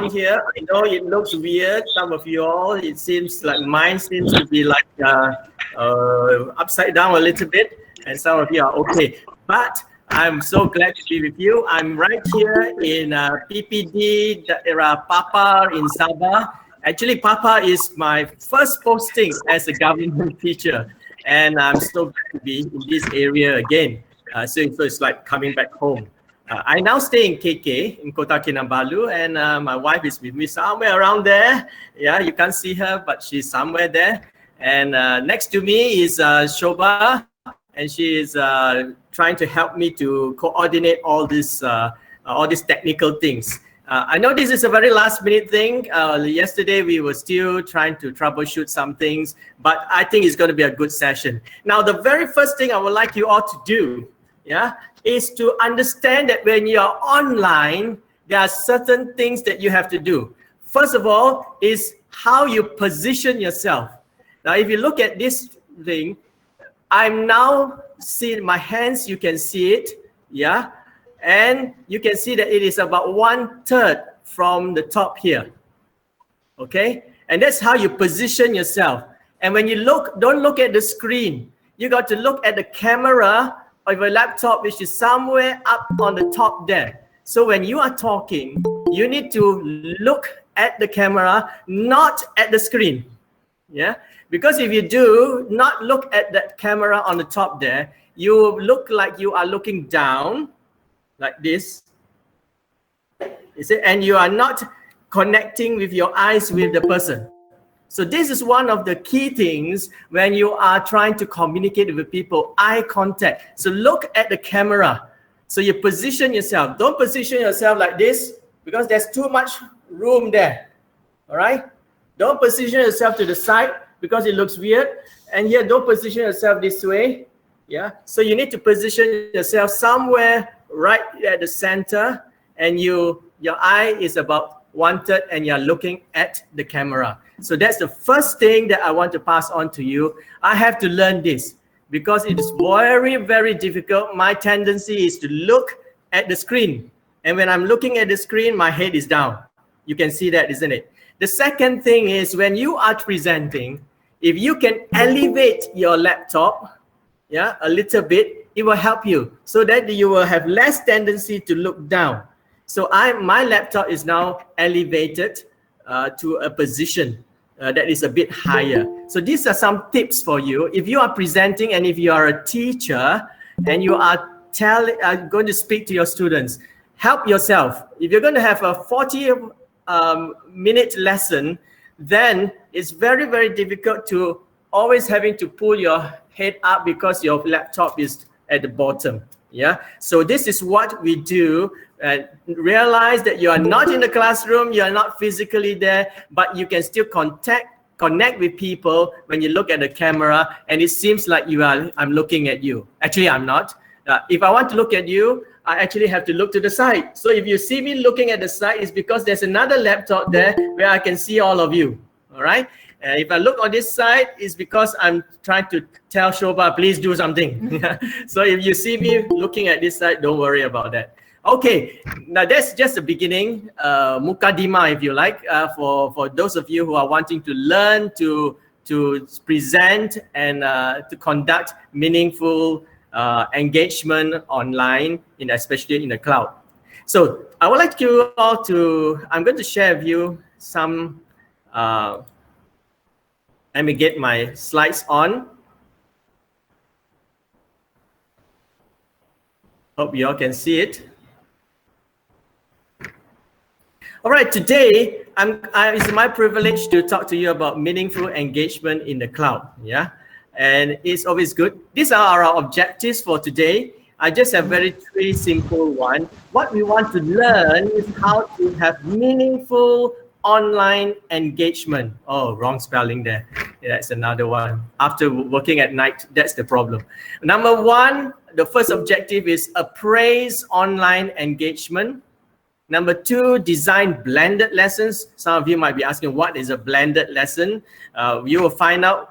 down here. I know it looks weird. Some of you all, it seems like mine seems to be like upside down a little bit, and some of you are okay. But I'm so glad to be with you. I'm right here in PPD Daerah Papa in Sabah. Actually, Papa is my first posting as a government teacher, and I'm so glad to be in this area again. So it's like coming back home. I now stay in KK, in Kota Kinabalu, and my wife is with me somewhere around there. Yeah, you can't see her, but she's somewhere there. And next to me is Shoba, and she is trying to help me to coordinate all these technical things. I know this is a very last minute thing. Yesterday we were still trying to troubleshoot some things, but I think it's going to be a good session. Now, the very first thing I would like you all to do, is to understand that when you are online, there are certain things that you have to do. First of all, is how you position yourself. Now, if you look at this thing, I'm now seeing my hands, you can see it, and you can see that it is about 1/3 from the top here, okay? And that's how you position yourself. And when you look, don't look at the screen. You got to look at the camera of a laptop, which is somewhere up on the top there. So when you are talking, you need to look at the camera, not at the screen, Because if you do not look at that camera on the top there, you look like you are looking down, like this, you see, and you are not connecting with your eyes with the person. So this is one of the key things when you are trying to communicate with people, eye contact. So look at the camera. So you position yourself. Don't position yourself like this because there's too much room there. All right? Don't position yourself to the side because it looks weird. And here, don't position yourself this way. So you need to position yourself somewhere right at the center, and your eye is about 1/3 and you're looking at the camera. So that's the first thing that I want to pass on to you. I have to learn this because it is very, very difficult. My tendency is to look at the screen. And when I'm looking at the screen, my head is down. You can see that, isn't it? The second thing is when you are presenting, if you can elevate your laptop, a little bit, it will help you so that you will have less tendency to look down. So my laptop is now elevated to a position that is a bit higher. So these are some tips for you. If you are presenting and if you are a teacher and you are going to speak to your students, help yourself. If you're going to have a 40-minute lesson, then it's very, very difficult to always having to pull your head up because your laptop is at the bottom. So this is what we do. Realize that you are not in the classroom, you are not physically there, but you can still connect with people when you look at the camera, and it seems like I'm looking at you. Actually, I'm not. If I want to look at you, I actually have to look to the side. So if you see me looking at the side, it's because there's another laptop there where I can see all of you. All right. If I look on this side, it's because I'm trying to tell Shoba, please do something. So if you see me looking at this side, don't worry about that. Okay, now that's just the beginning, mukadima if you like, for those of you who are wanting to learn to present and to conduct meaningful engagement online, especially in the cloud. So I would like you all I'm going to share with you some, let me get my slides on. Hope you all can see it. All right, today it's my privilege to talk to you about meaningful engagement in the cloud. And it's always good. These are our objectives for today. I just have three simple ones. What we want to learn is how to have meaningful online engagement. Oh, wrong spelling there. That's another one. After working at night, that's the problem. Number one, the first objective is appraise online engagement. Number two, design blended lessons. Some of you might be asking, what is a blended lesson? You will find out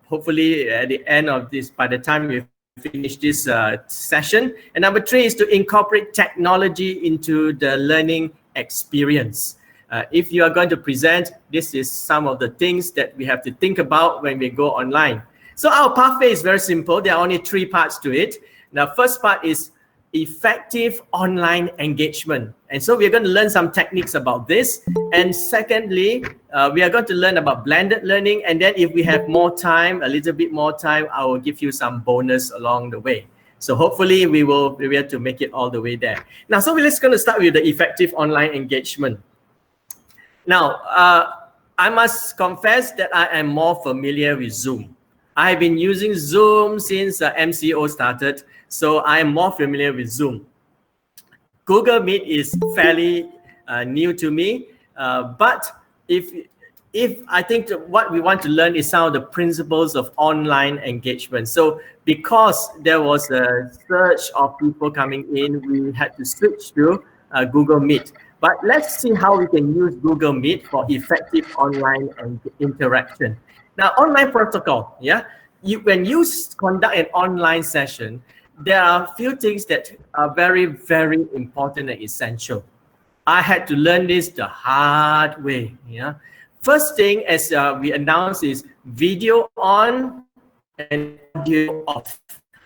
hopefully at the end of this, by the time we finish this session. And number three is to incorporate technology into the learning experience. If you are going to present, this is some of the things that we have to think about when we go online. So our pathway is very simple. There are only 3 parts to it. Now, first part is effective online engagement. And so we're going to learn some techniques about this. And secondly, we are going to learn about blended learning. And then if we have more time, a little bit more time, I will give you some bonus along the way. So hopefully we will be able to make it all the way there. Now, so we're just going to start with the effective online engagement. Now, I must confess that I am more familiar with Zoom. I've been using Zoom since MCO started, so I am more familiar with Zoom. Google Meet is fairly new to me, but if I think what we want to learn is some of the principles of online engagement. So because there was a surge of people coming in, we had to switch to Google Meet. But let's see how we can use Google Meet for effective online interaction. Now, online protocol, yeah? When you conduct an online session, there are a few things that are very, very important and essential. I had to learn this the hard way, yeah? First thing, as we announced, is video on and audio off.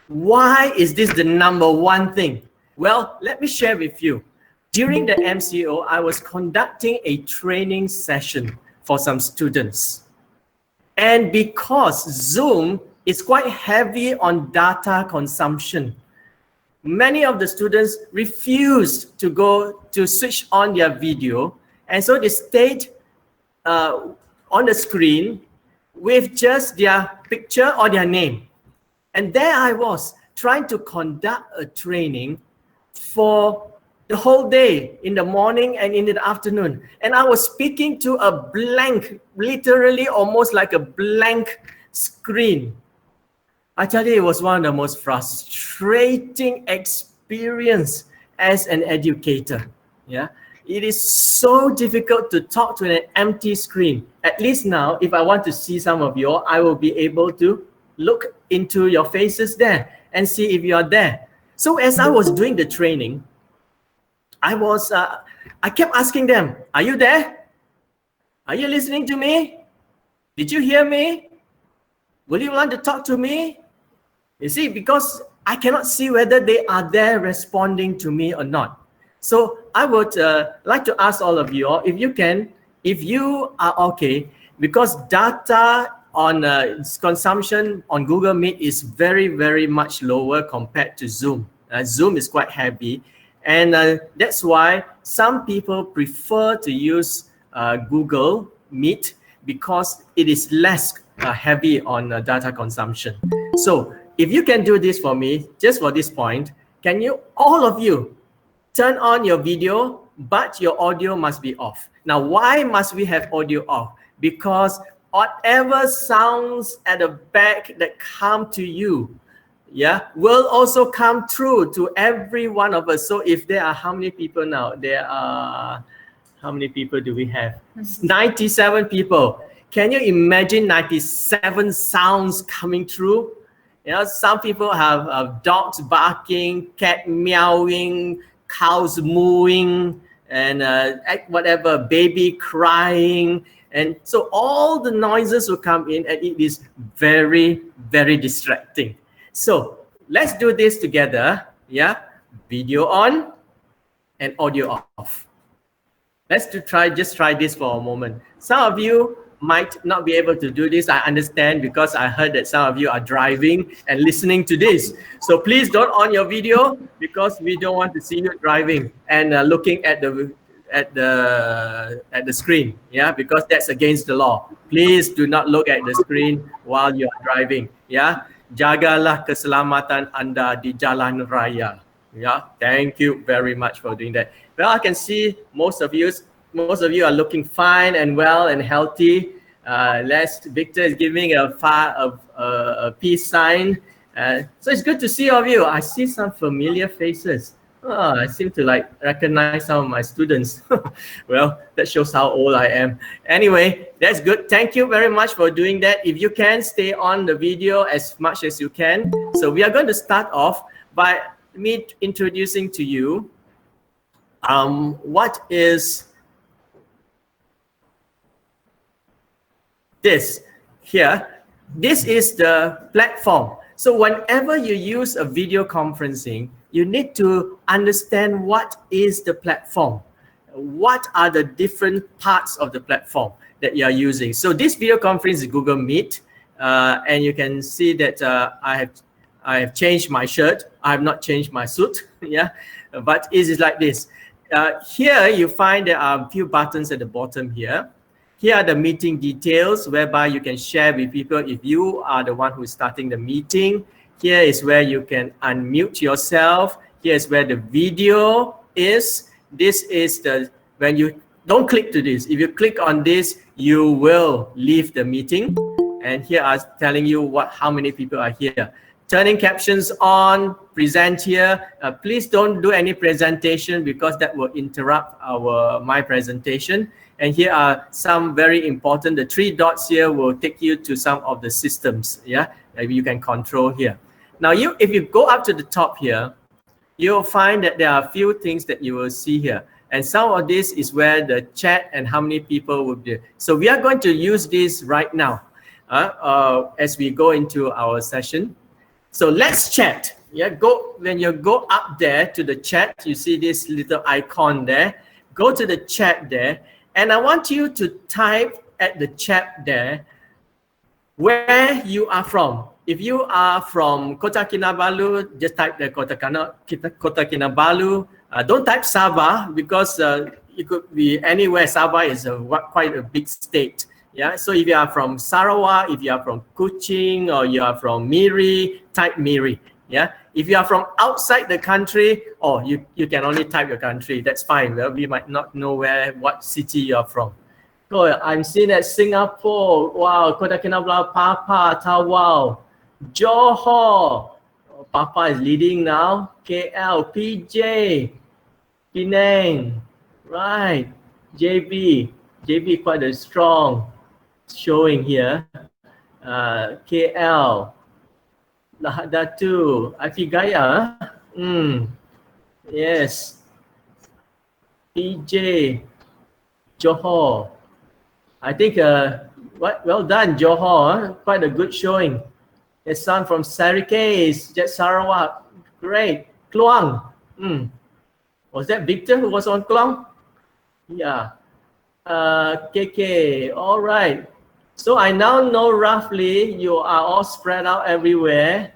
Why is this the #1 thing? Well, let me share with you. During the MCO, I was conducting a training session for some students. And because Zoom is quite heavy on data consumption, many of the students refused to switch on their video. And so they stayed on the screen with just their picture or their name. And there I was trying to conduct a training for the whole day, in the morning and in the afternoon. And I was speaking to a blank, literally almost like a blank screen. I tell you, it was one of the most frustrating experience as an educator. Yeah, it is so difficult to talk to an empty screen. At least now, if I want to see some of you, I will be able to look into your faces there and see if you are there. So as I was doing the training, I kept asking them, are you there? Are you listening to me? Did you hear me? Will you want to talk to me? You see, because I cannot see whether they are there responding to me or not. So I would like to ask all of you, if you are okay, because data on consumption on Google Meet is very, very much lower compared to Zoom. Zoom is quite heavy. And that's why some people prefer to use Google Meet because it is less heavy on data consumption. So if you can do this for me, just for this point, can you, all of you, turn on your video, but your audio must be off. Now, why must we have audio off? Because whatever sounds at the back that come to you, yeah, will also come through to every one of us. So if there are, how many people now? There are, how many people do we have? 97 people. Can you imagine 97 sounds coming through? You know, some people have dogs barking, cat meowing, cows mooing, and whatever, baby crying. And so all the noises will come in, and it is very, very distracting. So let's do this together. Yeah, video on and audio off. Let's just try this for a moment. Some of you might not be able to do this. I understand, because I heard that some of you are driving and listening to this. So please don't on your video, because we don't want to see you driving and looking at the screen. Yeah, because that's against the law. Please do not look at the screen while you are driving. Yeah. Jagalah keselamatan anda di jalan raya. Yeah, thank you very much for doing that. Well, I can see most of you are looking fine and well and healthy. Victor is giving a peace sign. So it's good to see all of you. I see some familiar faces. Oh, I seem to recognize some of my students. Well, that shows how old I am. Anyway, that's good. Thank you very much for doing that. If you can, stay on the video as much as you can. So we are going to start off by me introducing to you what is this here. This is the platform. So whenever you use a video conferencing, you need to understand what is the platform. What are the different parts of the platform that you are using? So this video conference is Google Meet, and you can see that I have changed my shirt. I have not changed my suit, yeah, but it is like this. Here you find there are a few buttons at the bottom here. Here are the meeting details, whereby you can share with people if you are the one who is starting the meeting. Here is where you can unmute yourself. Here is where the video is. This is when you don't click to this. If you click on this, you will leave the meeting. And here I'm telling you how many people are here. Turning captions on, present here. Please don't do any presentation because that will interrupt my presentation. And here are some very important, the 3 dots here will take you to some of the systems, yeah, that you can control here. Now, if you go up to the top here, you'll find that there are a few things that you will see here. And some of this is where the chat and how many people will be. So we are going to use this right now as we go into our session. So let's chat. Yeah, when you go up there to the chat, you see this little icon there. Go to the chat there. And I want you to type at the chat there where you are from. If you are from Kota Kinabalu, just type the Kota Kinabalu. Don't type Sabah because it could be anywhere. Sabah is quite a big state. Yeah. So if you are from Sarawak, if you are from Kuching, or you are from Miri, type Miri. Yeah. If you are from outside the country, you can only type your country. That's fine. Well, we might not know what city you are from. Oh, I'm seeing at Singapore. Wow, Kota Kinabalu, Papa, Tawau, Johor. Oh, Papa is leading now. KL, PJ, Penang. Right. JB quite a strong showing here. KL. Lahadatu, Gaya. Yes. PJ, Johor. I think, well done, Johor. Quite a good showing. A son from Sarikes, Jet Sarawak. Great. Kluang. Was that Victor who was on Kluang? Yeah. KK. All right. So I now know roughly you are all spread out everywhere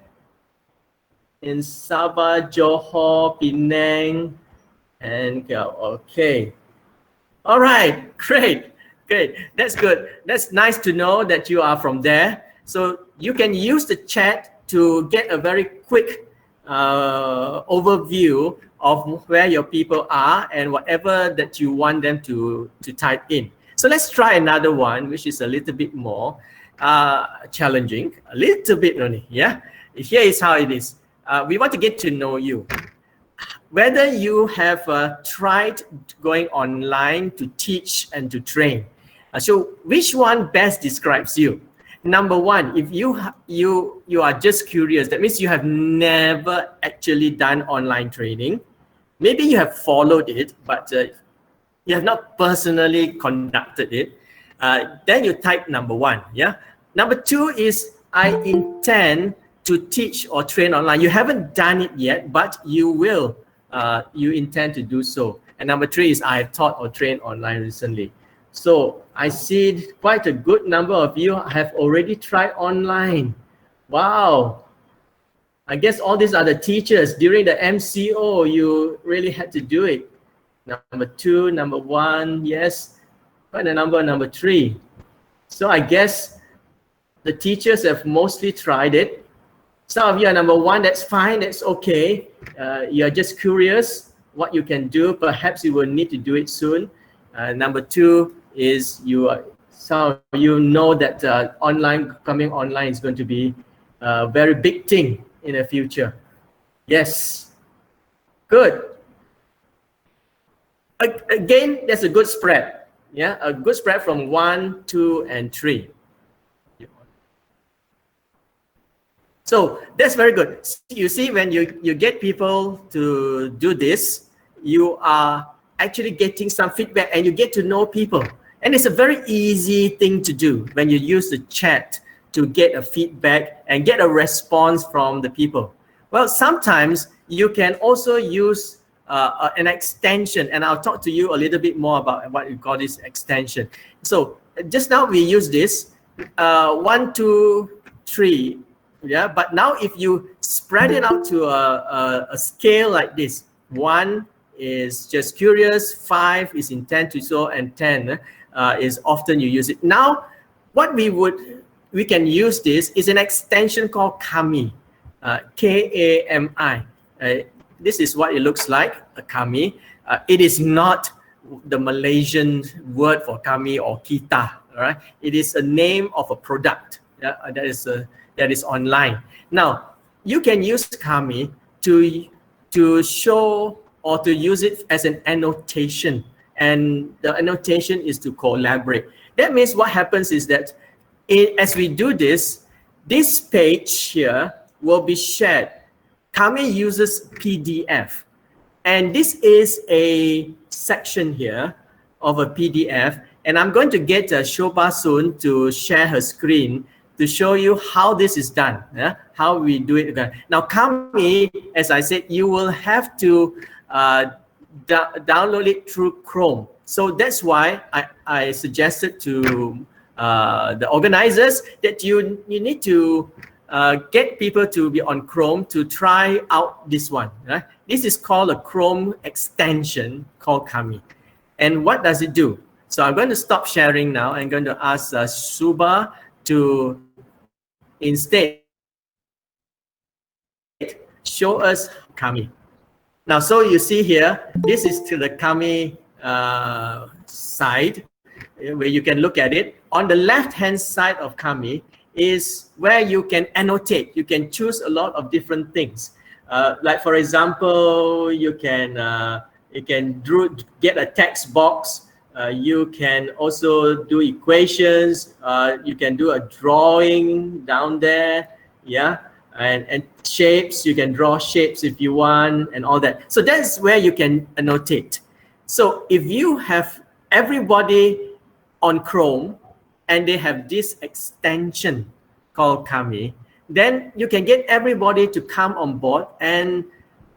in Sabah, Johor, Penang, and okay. All right, great. That's good. That's nice to know that you are from there. So you can use the chat to get a very quick overview of where your people are and whatever that you want them to type in. So let's try another one, which is a little bit more challenging, a little bit only, yeah? Here is how it is. We want to get to know you. Whether you have tried going online to teach and to train. So which one best describes you? Number one, if you are just curious, that means you have never actually done online training. Maybe you have followed it, but you have not personally conducted it. Then you type number one, yeah? Number two is, I intend to teach or train online. You haven't done it yet, but you will. You intend to do so. And number three is, I have taught or trained online recently. So I see quite a good number of you have already tried online. Wow. I guess all these are the teachers. During the MCO, you really had to do it. Number two, number one, yes. Quite a number, number three. So I guess the teachers have mostly tried it. Some of you are number one, that's fine, that's okay. You're just curious what you can do. Perhaps you will need to do it soon. Number two is some of you know that coming online is going to be a very big thing in the future. Yes, good. Again, that's a good spread. Yeah, a good spread from 1, 2, and 3. So that's very good. You see, when you get people to do this, you are actually getting some feedback and you get to know people. And it's a very easy thing to do when you use the chat to get a feedback and get a response from the people. Well, sometimes you can also use an extension, and I'll talk to you a little bit more about what we call this extension. So just now we use this 1, 2, 3, yeah. But now if you spread it out to a scale like this, 1 is just curious, 5 is intent to show, and 10 is often you use it. Now, what we can use this is an extension called Kami, Kami. This is what it looks like, a Kami. It is not the Malaysian word for Kami or kita, all right? It is a name of a product that is online. Now, you can use Kami to show or to use it as an annotation, and the annotation is to collaborate. That means what happens is that as we do this page here will be shared. Kami uses PDF, and this is a section here of a PDF, and I'm going to get Shobha soon to share her screen to show you how this is done, how we do it again. Now, Kami, as I said, you will have to download it through Chrome. So that's why I suggested to the organizers that you need to get people to be on Chrome to try out this one. Right? This is called a Chrome extension called Kami. And what does it do? So I'm going to stop sharing now. I'm going to ask Subha to instead show us Kami. Now, so you see here, this is to the Kami side, where you can look at it. On the left-hand side of Kami is where you can annotate. You can choose a lot of different things. Like for example, you can get a text box. You can also do equations. You can do a drawing down there, yeah, and shapes. You can draw shapes if you want, and all that. So that's where you can annotate. So if you have everybody on Chrome and they have this extension called Kami, then you can get everybody to come on board and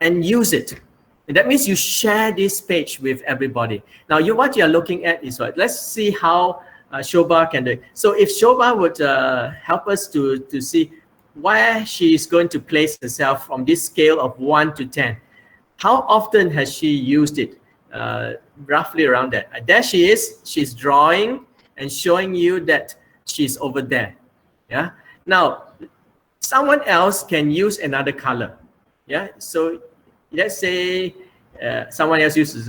use it. And that means you share this page with everybody. Now, what you're looking at is what? Let's see how Shobha can do it. So if Shobha would help us to see where she is going to place herself from this scale of 1 to 10. How often has she used it? Roughly around that. There she is. She's drawing and showing you that she's over there. Yeah. Now, someone else can use another color. Yeah. So let's say someone else uses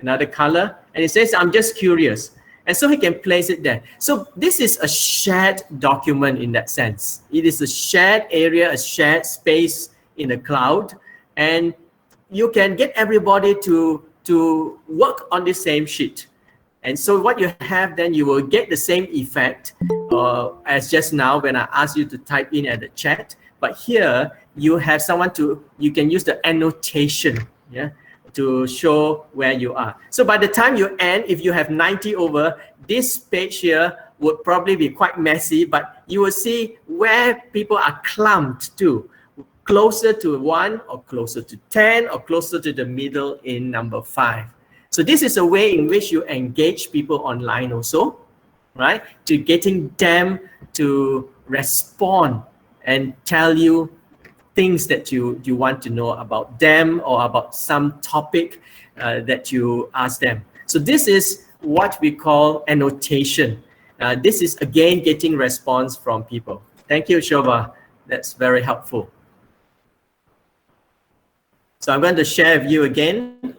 another color, and it says, "I'm just curious," and so he can place it there. So this is a shared document in that sense. It is a shared area, a shared space in the cloud, and you can get everybody to work on the same sheet. And so what you have, then you will get the same effect as just now when I asked you to type in at the chat. But here you have someone you can use the annotation, yeah, to show where you are. So by the time you end, if you have 90 over, this page here would probably be quite messy, but you will see where people are clumped to, closer to 1 or closer to 10 or closer to the middle in number 5. So this is a way in which you engage people online also, right? To getting them to respond and tell you things that you want to know about them or about some topic that you ask them. So this is what we call annotation. This is again getting response from people. Thank you, Shobha. That's very helpful. So I'm going to share with you again.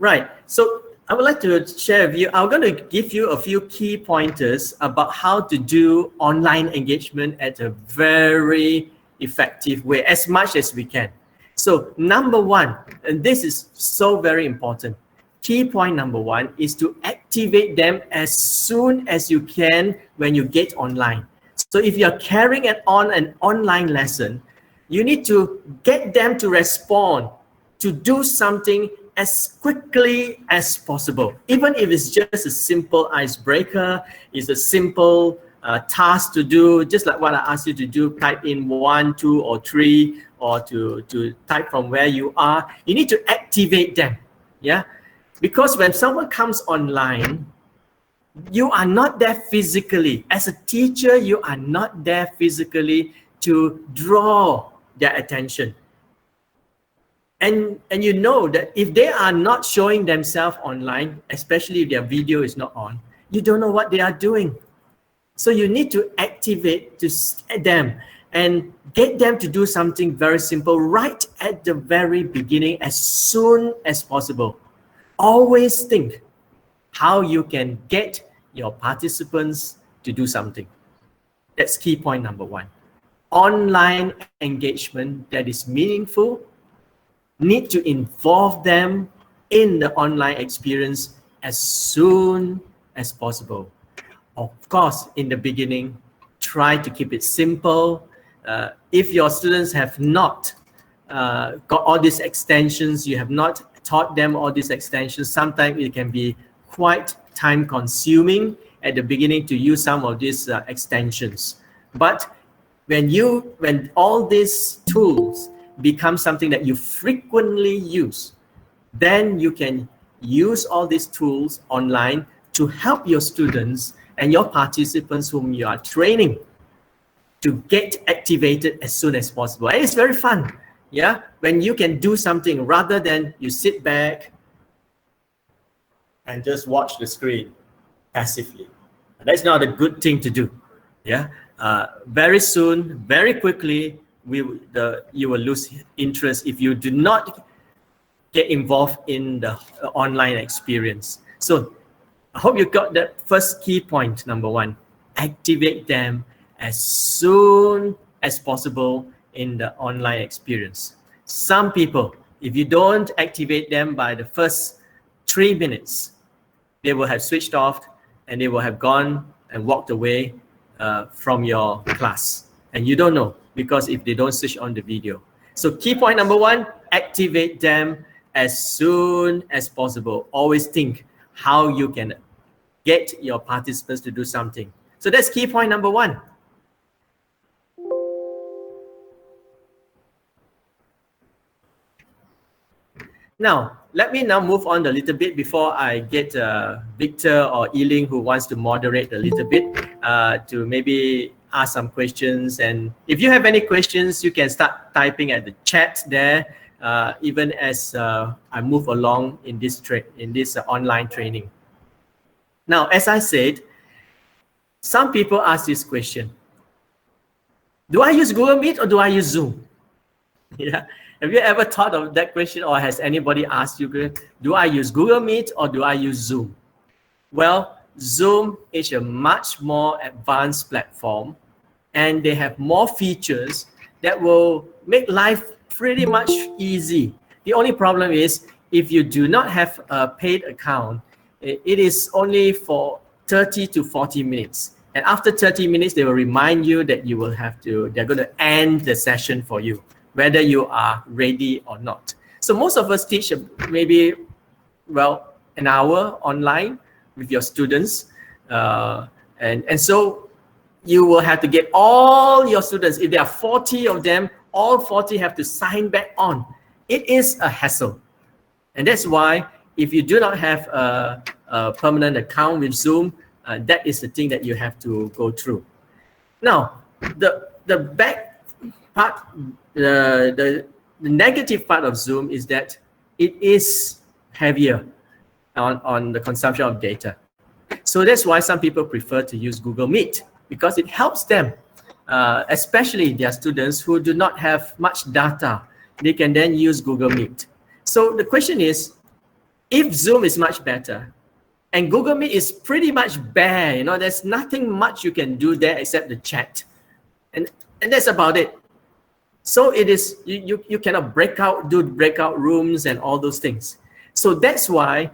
Right. So I would like to share with you, I'm going to give you a few key pointers about how to do online engagement at a very effective way, as much as we can. So number one, and this is so very important, key point number one is to activate them as soon as you can when you get online. So if you're carrying on an online lesson, you need to get them to respond, to do something as quickly as possible. Even if it's just a simple icebreaker, it's a simple task to do, just like what I asked you to do, type in 1, 2, or 3, or to type from where you are. You need to activate them, yeah? Because when someone comes online, you are not there physically. As a teacher, you are not there physically to draw their attention. And you know that if they are not showing themselves online, especially if their video is not on, you don't know what they are doing. So you need to activate them and get them to do something very simple right at the very beginning, as soon as possible. Always think how you can get your participants to do something. That's key point number 1. Online engagement that is meaningful, need to involve them in the online experience as soon as possible. Of course, in the beginning, try to keep it simple. If your students have not got all these extensions, you have not taught them all these extensions, sometimes it can be quite time consuming at the beginning to use some of these extensions. But when all these tools become something that you frequently use, then you can use all these tools online to help your students and your participants whom you are training to get activated as soon as possible. And it's very fun, yeah? When you can do something rather than you sit back and just watch the screen passively. That's not a good thing to do, yeah? Very soon, very quickly, you will lose interest if you do not get involved in the online experience. So I hope you got that first key point, number 1. Activate them as soon as possible in the online experience. Some people, if you don't activate them by the first 3 minutes, they will have switched off and they will have gone and walked away from your class. And you don't know, because if they don't switch on the video. So key point number 1, activate them as soon as possible. Always think how you can get your participants to do something. So that's key point number 1. Now, let me now move on a little bit before I get Victor or Yiling, who wants to moderate a little bit, to maybe ask some questions. And if you have any questions, you can start typing at the chat there, even as I move along in this online training. Now, as I said, some people ask this question: do I use Google Meet or do I use Zoom? Yeah. Have you ever thought of that question, or has anybody asked you, do I use Google Meet or do I use Zoom? Well, Zoom is a much more advanced platform, and they have more features that will make life pretty much easy. The only problem is, if you do not have a paid account, it is only for 30 to 40 minutes. And after 30 minutes, they will remind you that they're going to end the session for you, whether you are ready or not. So most of us teach maybe, well, an hour online with your students. And so you will have to get all your students, if there are 40 of them, all 40 have to sign back on. It is a hassle. And that's why if you do not have a permanent account with Zoom, that is the thing that you have to go through. Now, the back part, the negative part of Zoom is that it is heavier on the consumption of data. So that's why some people prefer to use Google Meet, because it helps them, especially their students who do not have much data. They can then use Google Meet. So the question is, if Zoom is much better and Google Meet is pretty much bare, there's nothing much you can do there except the chat, and that's about it. So it is, you cannot do breakout rooms and all those things. So that's why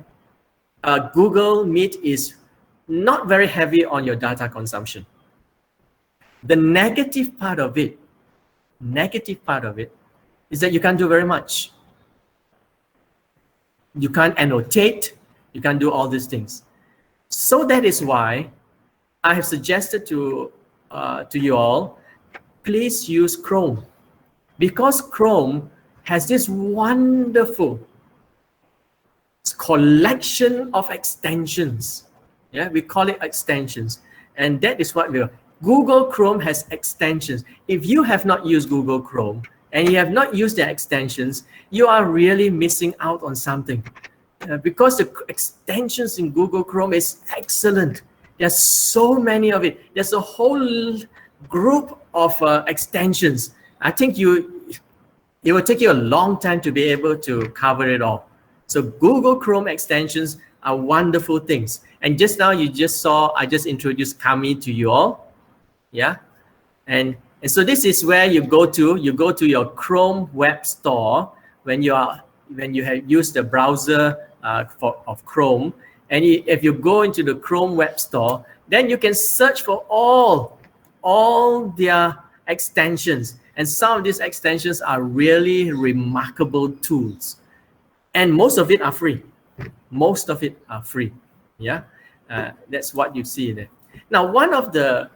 Google Meet is not very heavy on your data consumption. The negative part of it is that you can't do very much. You can't annotate, you can't do all these things. So that is why I have suggested to you all, please use Chrome, because Chrome has this wonderful collection of extensions. Yeah, we call it extensions, and that is what Google Chrome has extensions. If you have not used Google Chrome and you have not used their extensions, you are really missing out on something, because the extensions in Google Chrome is excellent. There's so many of it. There's a whole group of extensions. I think it will take you a long time to be able to cover it all. So Google Chrome extensions are wonderful things. And just now you just saw, I just introduced Kami to you all. Yeah. And so this is where you go to your Chrome web store when you have used the browser of Chrome. And if you go into the Chrome web store, then you can search for all their extensions. And some of these extensions are really remarkable tools. And most of it are free. Most of it are free. Yeah, that's what you see there. Now, one of the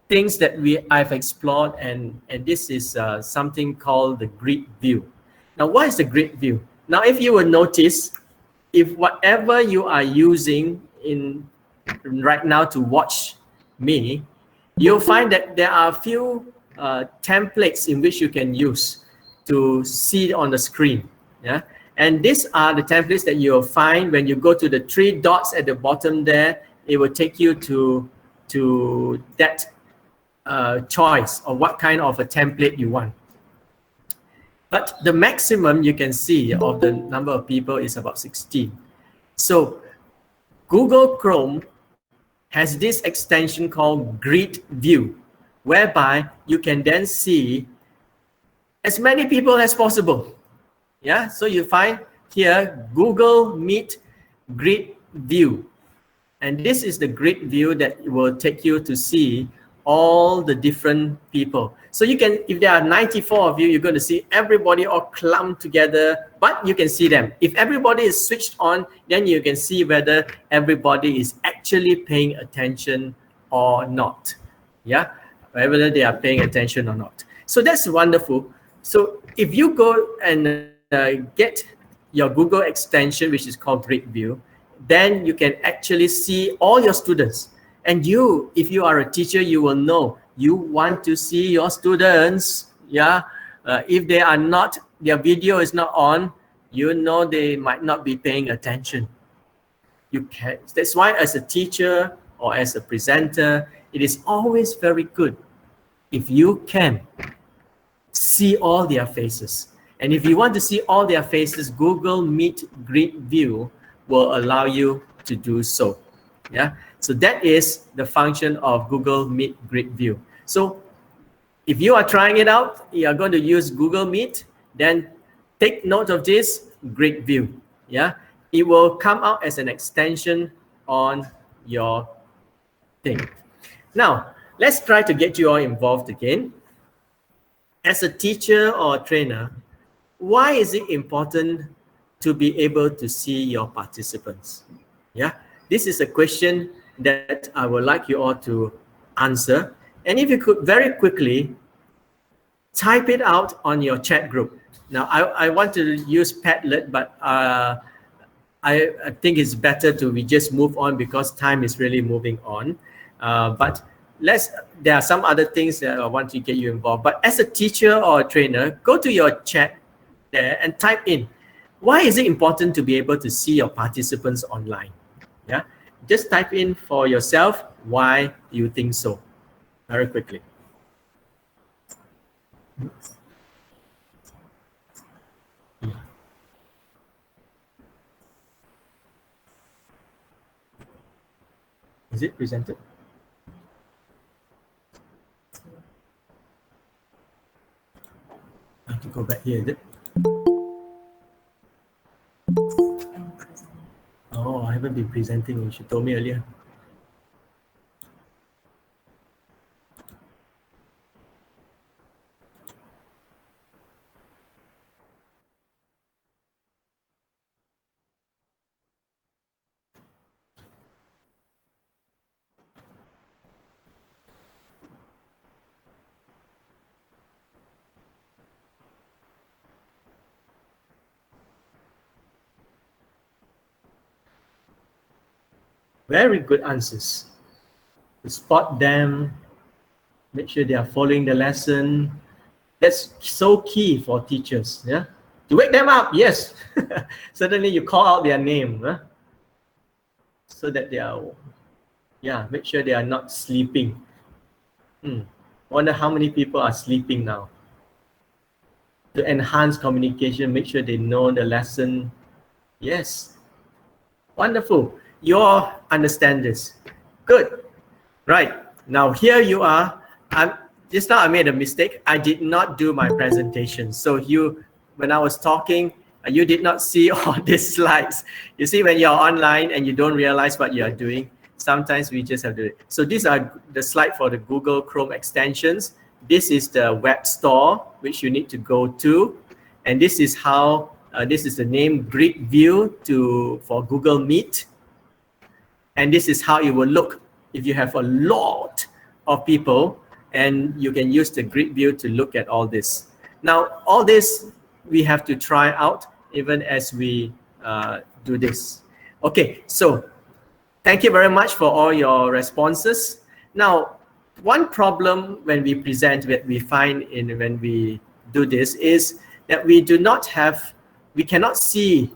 things that I've explored, and this is something called the grid view. Now, what is the grid view? Now, if you will notice, if whatever you are using right now to watch me, you'll find that there are a few templates in which you can use to see on the screen. Yeah. And these are the templates that you'll find when you go to the 3 dots at the bottom there. It will take you to that choice of what kind of a template you want. But the maximum you can see of the number of people is about 16. So Google Chrome has this extension called Grid View, whereby you can then see as many people as possible. Yeah, so you find here Google Meet Grid View, and this is the grid view that will take you to see all the different people. So you can, if there are 94 of you, you're going to see everybody all clumped together, but you can see them. If everybody is switched on, then you can see whether everybody is actually paying attention or not. Yeah, whether they are paying attention or not. So that's wonderful. So if you go and get your Google extension, which is called Grid View, then you can actually see all your students. And you, if you are a teacher, you will know you want to see your students. Yeah, if they are not, their video is not on, you know they might not be paying attention. You can. That's why, as a teacher or as a presenter, it is always very good if you can see all their faces. And if you want to see all their faces, Google Meet Grid View will allow you to do so. Yeah. So that is the function of Google Meet Grid View. So if you are trying it out, you are going to use Google Meet, then take note of this Grid View. Yeah. It will come out as an extension on your thing. Now, let's try to get you all involved again. As a teacher or a trainer, why is it important to be able to see your participants? Yeah, this is a question that I would like you all to answer. And if you could very quickly type it out on your chat group. Now, I want to use Padlet, but I think it's better we just move on because time is really moving on. But there are some other things that I want to get you involved. But as a teacher or a trainer, go to your chat there and type in, why is it important to be able to see your participants online? Yeah, just type in for yourself why you think so, very quickly. Is it presented? I have to go back here, is it? Oh, I haven't been presenting. You should told me earlier. Very good answers. To spot them, make sure they are following the lesson. That's so key for teachers. Yeah, to wake them up. Yes, suddenly you call out their name, so that they are, make sure they are not sleeping. Wonder how many people are sleeping now. To enhance communication, make sure they know the lesson. Yes, wonderful. You all understand this. Good. Right. Now here you are. Just now I made a mistake. I did not do my presentation. So when I was talking, you did not see all these slides. You see, when you're online and you don't realize what you are doing, sometimes we just have to do it. So these are the slide for the Google Chrome extensions. This is the web store, which you need to go to. And this is how, this is the name grid view for Google Meet. And this is how it will look if you have a lot of people, and you can use the grid view to look at all this. Now, all this we have to try out even as we do this. Okay, so thank you very much for all your responses. Now, one problem when we present, that we find when we do this, is that we cannot see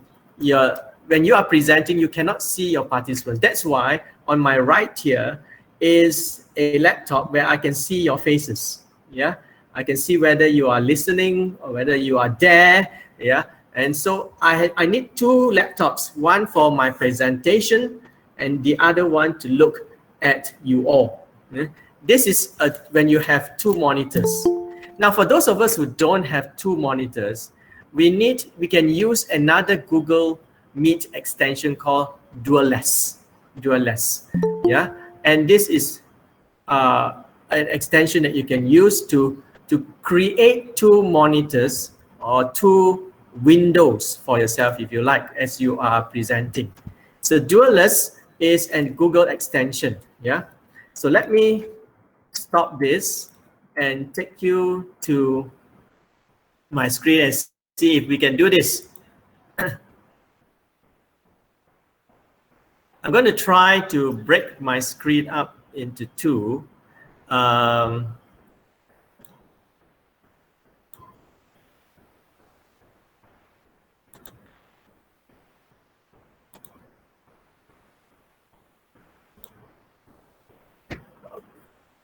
when you are presenting, you cannot see your participants. That's why on my right here is a laptop where I can see your faces. Yeah, I can see whether you are listening or whether you are there. Yeah, and so I need two laptops, one for my presentation and the other one to look at you all. Yeah? This is when you have two monitors. Now, for those of us who don't have two monitors, we can use another Google Meet extension called Dualess. Yeah, and this is an extension that you can use to create two monitors or two windows for yourself, if you like, as you are presenting. So Dualess is a Google extension. Yeah, so let me stop this and take you to my screen and see if we can do this. I'm going to try to break my screen up into two.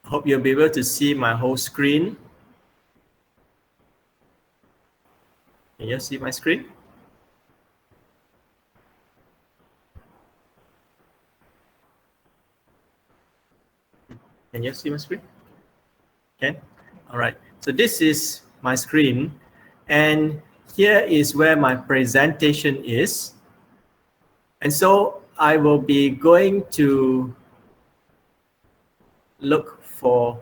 Hope you'll be able to see my whole screen. Can you see my screen? Can you see my screen? Okay. All right. So this is my screen, and here is where my presentation is. And so I will be going to look for,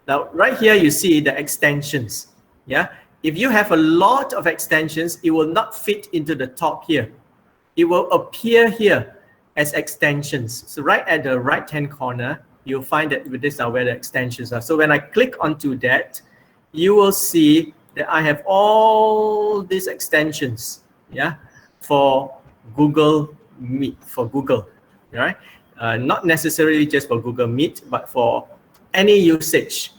now right here you see the extensions. Yeah. If you have a lot of extensions, it will not fit into the top here. It will appear here as extensions. So right at the right hand corner, you'll find that these are where the extensions are. So when I click onto that, you will see that I have all these extensions, yeah, for Google Meet, for Google, right? Not necessarily just for Google Meet, but for any usage.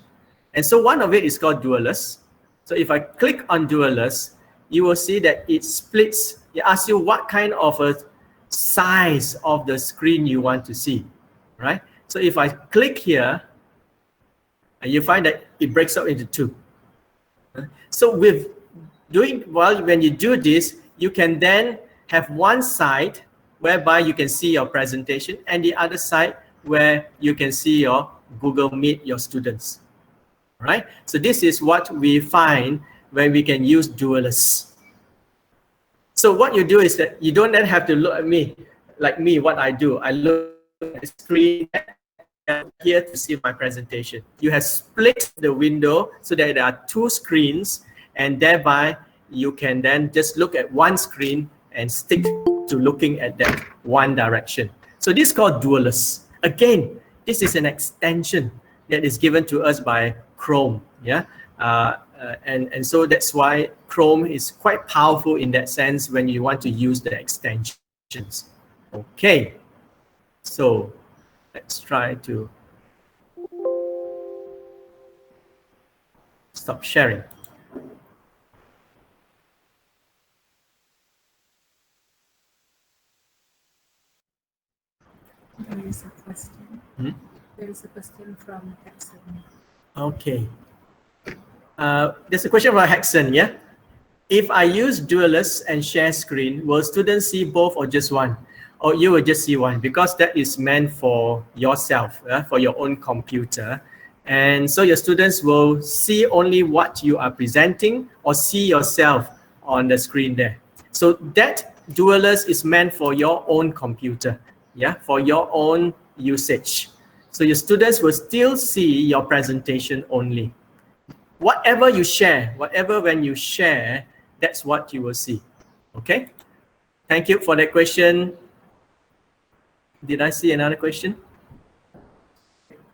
And so one of it is called Dualess. So if I click on Dualess, you will see that it splits. It asks you what kind of a size of the screen you want to see, right? So if I click here, you find that it breaks up into two. So when you do this, you can then have one side whereby you can see your presentation, and the other side where you can see your Google Meet, your students, right? So this is what we find when we can use Dualess. So what you do is that you don't then have to look at me, like me, what I do. I look at the screen here to see my presentation. You have split the window so that there are two screens, and thereby you can then just look at one screen and stick to looking at that one direction. So this is called Dualess. Again, this is an extension that is given to us by Chrome. Yeah. And so that's why Chrome is quite powerful in that sense when you want to use the extensions. Okay, So let's try to stop sharing. There is a question. There is a question from Hexen. Okay. There's a question from Hexen, yeah? If I use Duelist and share screen, will students see both or just one? Or you will just see one, because that is meant for yourself, for your own computer. And so your students will see only what you are presenting or see yourself on the screen there. So that Duelist is meant for your own computer, yeah, for your own usage. So your students will still see your presentation only. Whatever you share, when you share, that's what you will see. Okay? Thank you for that question. Did I see another question?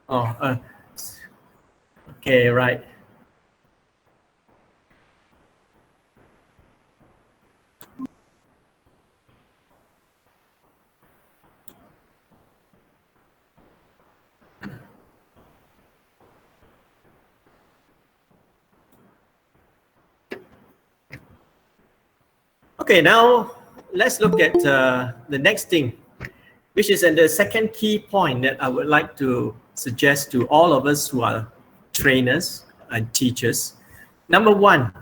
Oh, okay, right. Okay, now let's look at the next thing, which is the second key point that I would like to suggest to all of us who are trainers and teachers. Number one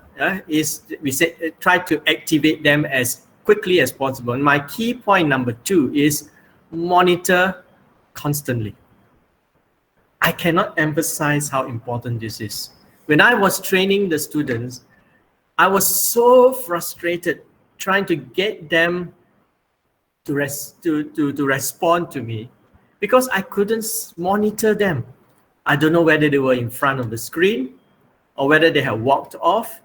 is we say try to activate them as quickly as possible. And my key point number two is monitor constantly. I cannot emphasize how important this is. When I was training the students, I was so frustrated trying to get them to respond to me because I couldn't monitor them. I don't know whether they were in front of the screen or whether they have walked off.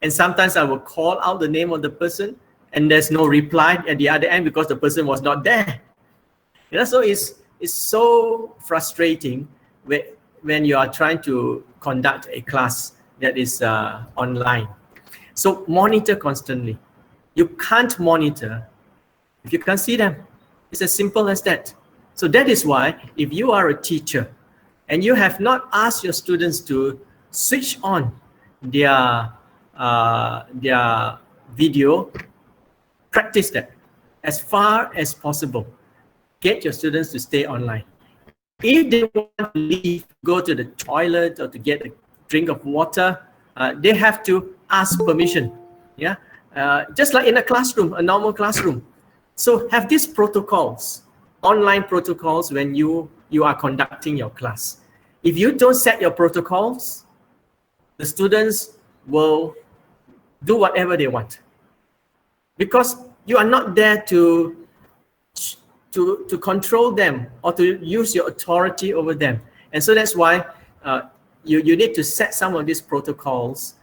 And sometimes I will call out the name of the person and there's no reply at the other end because the person was not there. You know, so it's so frustrating when you are trying to conduct a class that is online. So monitor constantly. You can't monitor if you can't see them. It's as simple as that. So that is why if you are a teacher and you have not asked your students to switch on their video, practice that as far as possible. Get your students to stay online. If they want to leave, go to the toilet or to get a drink of water, they have to ask permission. Yeah, just like in a classroom, a normal classroom. So have these protocols, online protocols when you are conducting your class. If you don't set your protocols, the students will do whatever they want because you are not there to control them or to use your authority over them. And so that's why you need to set some of these protocols.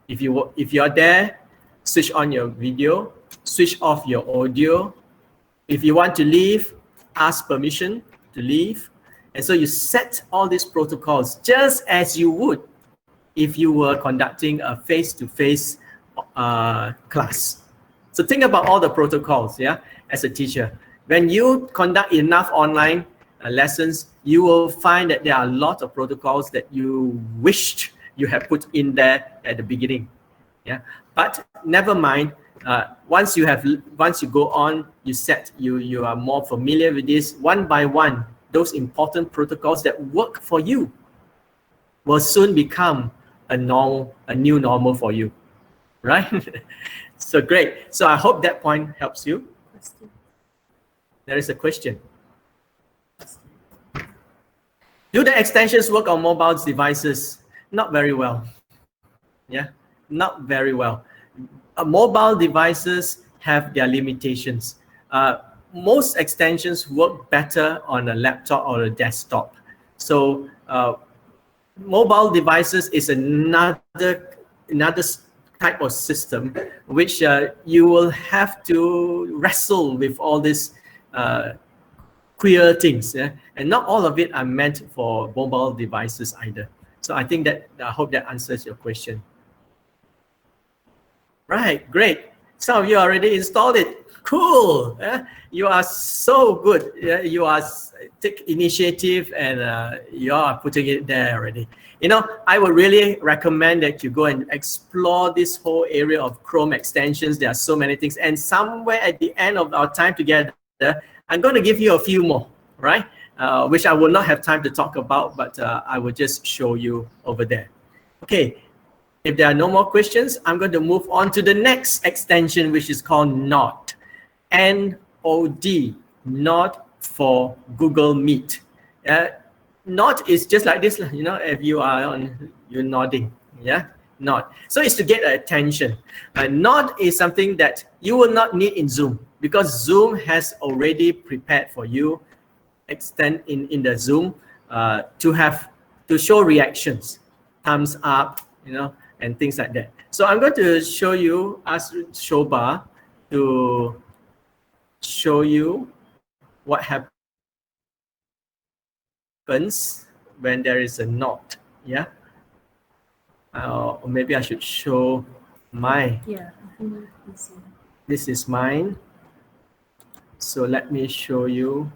If you are there, switch on your video, switch off your audio. If you want to leave, ask permission to leave. And so you set all these protocols just as you would if you were conducting a face-to-face class. So think about all the protocols, yeah, as a teacher. When you conduct enough online lessons, you will find that there are a lot of protocols that you wished you had put in there at the beginning. Yeah, but never mind. Once you go on, you are more familiar with this one by one. Those important protocols that work for you will soon become a new normal for you, right? So great. So I hope that point helps you. There is a question. Do the extensions work on mobile devices? Not very well. Yeah, not very well. Mobile devices have their limitations. Most extensions work better on a laptop or a desktop. So mobile devices is another type of system which you will have to wrestle with all these queer things, yeah? And not all of it are meant for mobile devices either. So I think that I hope that answers your question. Right, great. Some of you already installed it. Cool. You are so good. You are take initiative and you are putting it there already. You know, I would really recommend that you go and explore this whole area of Chrome extensions. There are so many things. And somewhere at the end of our time together, I'm going to give you a few more, right? Which I will not have time to talk about, but I will just show you over there. Okay. If there are no more questions, I'm going to move on to the next extension, which is called NOD. N-O-D, NOD for Google Meet. NOD is just like this, you know, if you are on, you're nodding, yeah, NOD. So it's to get attention. NOD is something that you will not need in Zoom because Zoom has already prepared for you, extend in the Zoom to show reactions, thumbs up, you know, and things like that. So I'm going to show you, ask Shobha to show you what happens when there is a NOD, yeah? Or maybe I should show mine. Yeah. This is mine. So let me show you.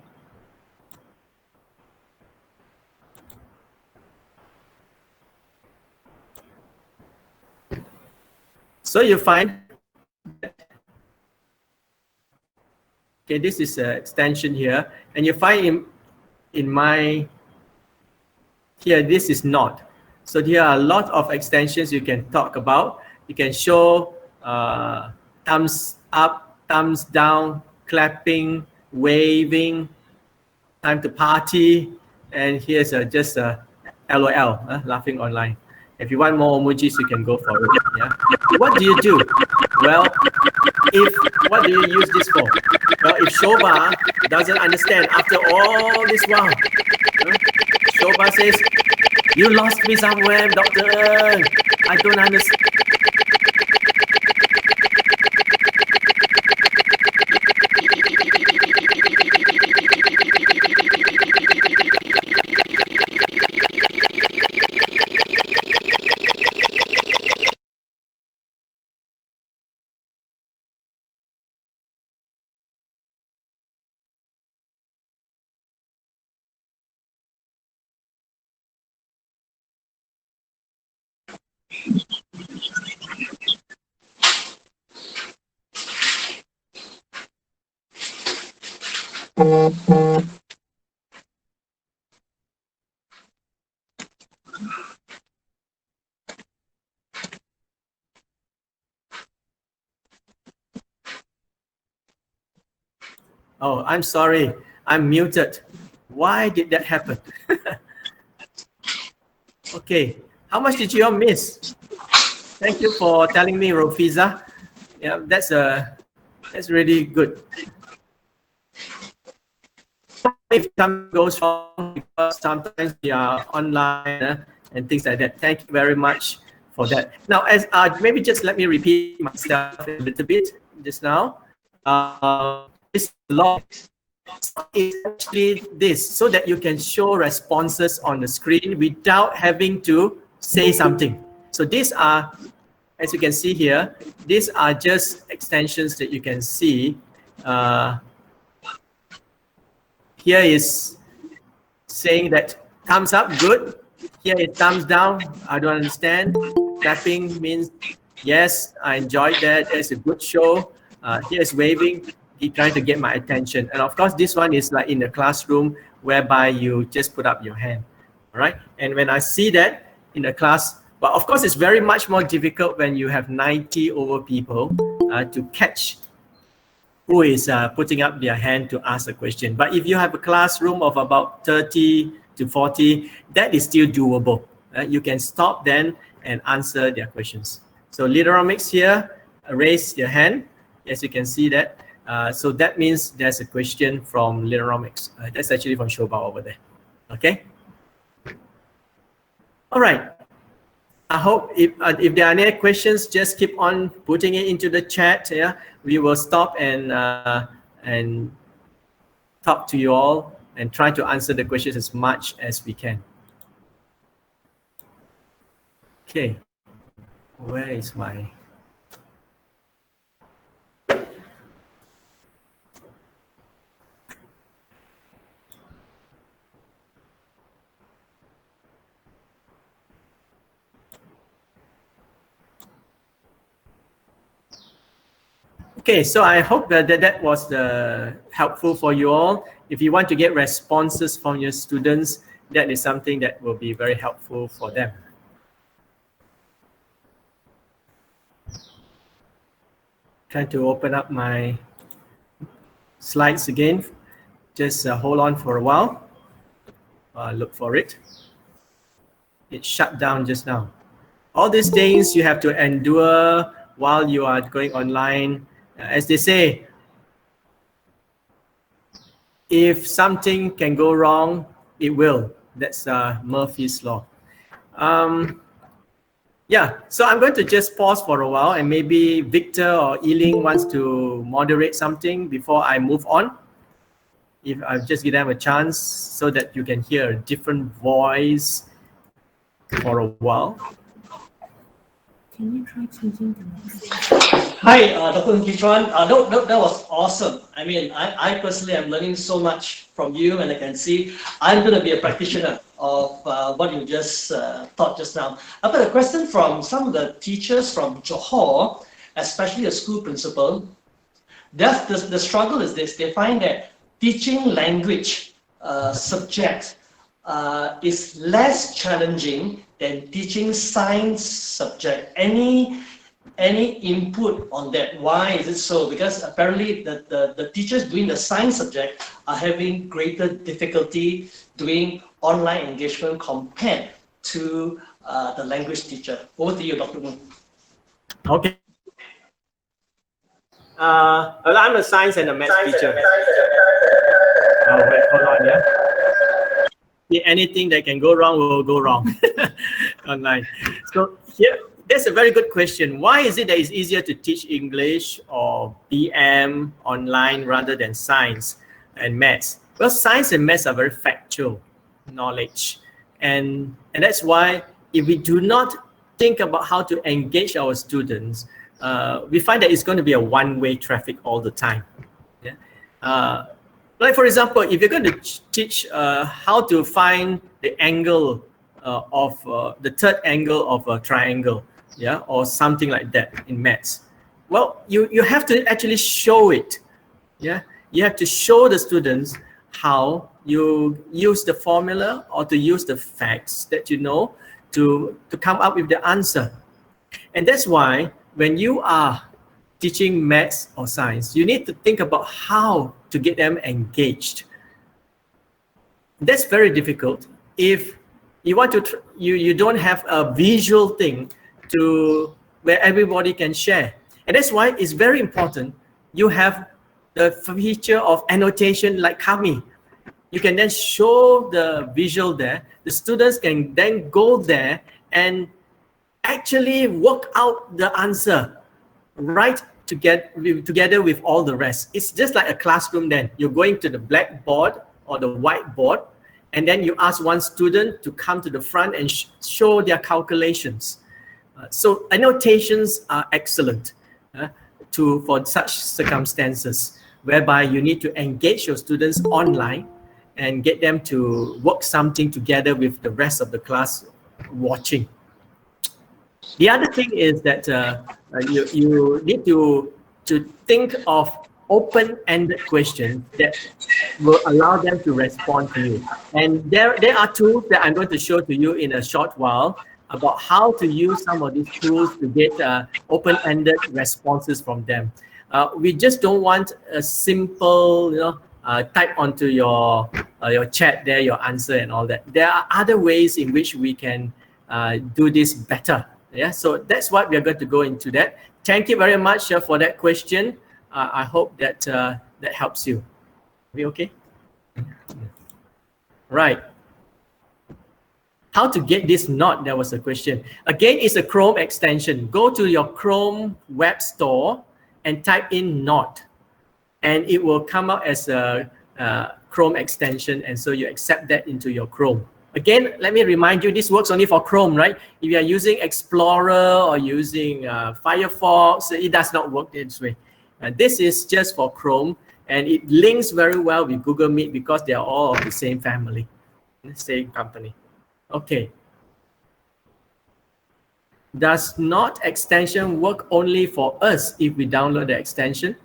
So you find, okay, this is an extension here, and you find in my, here, this is NOD. So there are a lot of extensions you can talk about. You can show thumbs up, thumbs down, clapping, waving, time to party, and here's just a LOL, laughing online. If you want more emojis, you can go for it. Yeah. What do you do? Well, what do you use this for? Well, if Shobha doesn't understand after all this while, Shobha says, "You lost me somewhere, doctor. I don't understand." Oh, I'm sorry. I'm muted. Why did that happen? Okay. How much did you all miss? Thank you for telling me, Rofiza. Yeah, that's really good. If something goes wrong, because sometimes we are online and things like that. Thank you very much for that. Now, as maybe just let me repeat myself a little bit just now. This log is actually this, so that you can show responses on the screen without having to say something. So these are, as you can see here, these are just extensions that you can see. Here is saying that thumbs up, good. Here is thumbs down, I don't understand. Clapping means, yes, I enjoyed that, it's a good show. Here is waving, he trying to get my attention. And of course, this one is like in the classroom, whereby you just put up your hand, all right? And when I see that in the class, but of course, it's very much more difficult when you have 90 over people to catch who is putting up their hand to ask a question. But if you have a classroom of about 30 to 40, that is still doable. You can stop then and answer their questions. So Leaderonomics here, raise your hand. Yes, you can see that. So that means there's a question from Leaderonomics. That's actually from Shobha over there. Okay. All right. I hope if there are any questions, just keep on putting it into the chat. Yeah, we will stop and talk to you all and try to answer the questions as much as we can. Okay, where is my? Okay, so I hope that was helpful for you all. If you want to get responses from your students, that is something that will be very helpful for them. Trying to open up my slides again. Just hold on for a while. Look for it. It shut down just now. All these things you have to endure while you are going online. As they say, if something can go wrong, it will. That's Murphy's Law. Yeah, so I'm going to just pause for a while, and maybe Victor or Yiling wants to moderate something before I move on. If I just give them a chance so that you can hear a different voice for a while. Can you try changing the message? Hi, Dr. Ng Kee Chuan. That was awesome. I mean, I personally am learning so much from you, and I can see I'm going to be a practitioner of what you just taught just now. I've got a question from some of the teachers from Johor, especially a school principal. The struggle is this: they find that teaching language subjects is less challenging than teaching science subject. Any input on that? Why is it so? Because apparently the teachers doing the science subject are having greater difficulty doing online engagement compared to the language teacher. Over to you, Dr. Moon. Okay. I'm a science and a math teacher. Wait, hold on, yeah. Anything that can go wrong will go wrong online. So here, that's a very good question. Why is it that it's easier to teach English or BM online rather than science and maths? Well, science and maths are very factual knowledge. And that's why if we do not think about how to engage our students, we find that it's going to be a one-way traffic all the time. Yeah? Like for example, if you're going to teach how to find the angle of the third angle of a triangle, yeah, or something like that in maths, well, you have to actually show it. Yeah, you have to show the students how you use the formula or to use the facts that you know to come up with the answer. And that's why when you are teaching maths or science, you need to think about how to get them engaged. That's very difficult if you want to you don't have a visual thing to where everybody can share. And that's why it's very important you have the feature of annotation like Kami. You can then show the visual there. The students can then go there and actually work out the answer right together with all the rest. It's just like a classroom then. You're going to the blackboard or the whiteboard, and then you ask one student to come to the front and show their calculations. So annotations are excellent for such circumstances, whereby you need to engage your students online and get them to work something together with the rest of the class watching. The other thing is that you need to think of open-ended questions that will allow them to respond to you. And there are tools that I'm going to show to you in a short while about how to use some of these tools to get open-ended responses from them. We just don't want a simple, type onto your chat there, your answer and all that. There are other ways in which we can do this better. Yeah, so that's what we are going to go into that. Thank you very much for that question. I hope that that helps you. Are we okay? Right. How to get this knot? That was a question. Again, it's a Chrome extension. Go to your Chrome web store and type in knot, and it will come out as a Chrome extension, and so you accept that into your Chrome. Again, let me remind you, this works only for Chrome, right? If you are using Explorer or using Firefox, it does not work this way. This is just for Chrome, and it links very well with Google Meet because they are all of the same family, the same company. Okay. does not extension work only for us if we download the extension?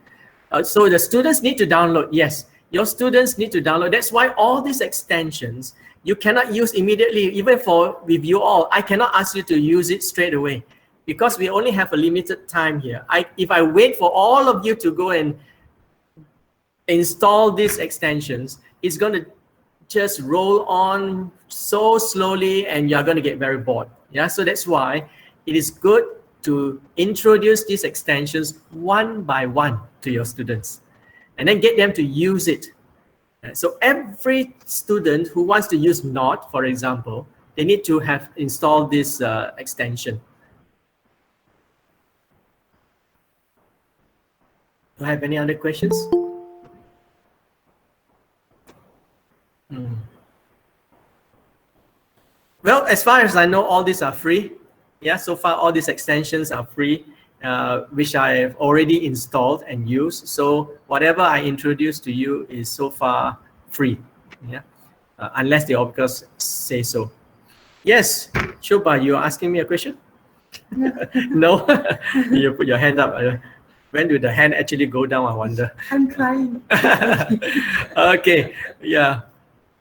So the students need to download. Yes, your students need to download. That's why all these extensions you cannot use immediately. Even with you all, I cannot ask you to use it straight away because we only have a limited time here. If I wait for all of you to go and install these extensions, it's going to just roll on so slowly and you're going to get very bored. Yeah, so that's why it is good to introduce these extensions one by one to your students and then get them to use it. So every student who wants to use Not, for example, they need to have installed this extension. Do I have any other questions? Well, as far as I know, all these are free. Yeah, so far all these extensions are free, which I have already installed and used. So whatever I introduce to you is so far free. Yeah, unless the workers say so. Yes, Shobha, you are asking me a question? No, you put your hand up. When did the hand actually go down? I wonder. I'm trying. Okay, yeah.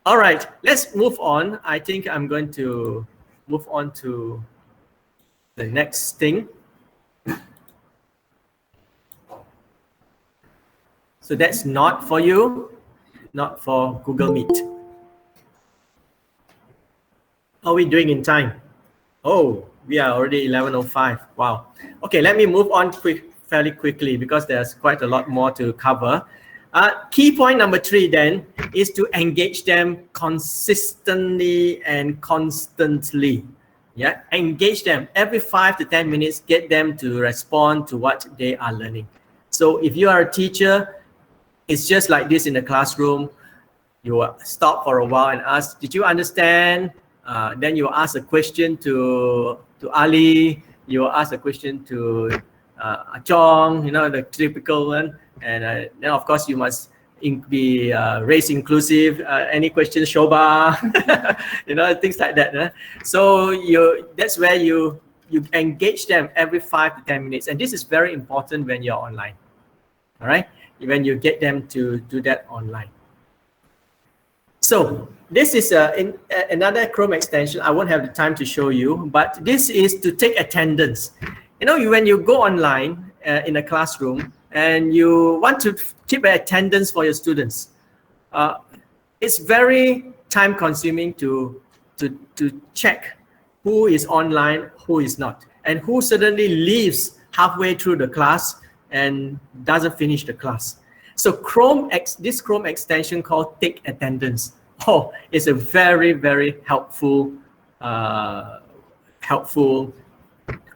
All right, let's move on. I think I'm going to move on to the next thing. So that's not for you, not for Google Meet. How are we doing in time? Oh, we are already 11:05. Wow. Okay, let me move on fairly quickly because there's quite a lot more to cover. Key point number 3 then is to engage them consistently and constantly. Yeah, engage them every 5 to 10 minutes, get them to respond to what they are learning. So if you are a teacher, it's just like this in the classroom. You stop for a while and ask, did you understand? Then you ask a question to Ali, you ask a question to Chong, you know, the typical one. And then of course you must be race inclusive. Any questions, Shobha? You know, things like that. So that's where you engage them every 5 to 10 minutes, and this is very important when you're online. All right, when you get them to do that online. So this is another Chrome extension. I won't have the time to show you, but this is to take attendance. You know, when you go online in a classroom and you want to keep attendance for your students, it's very time consuming to check who is online, who is not, and who suddenly leaves halfway through the class and doesn't finish the class. So this Chrome extension called Take Attendance, it's a very, very helpful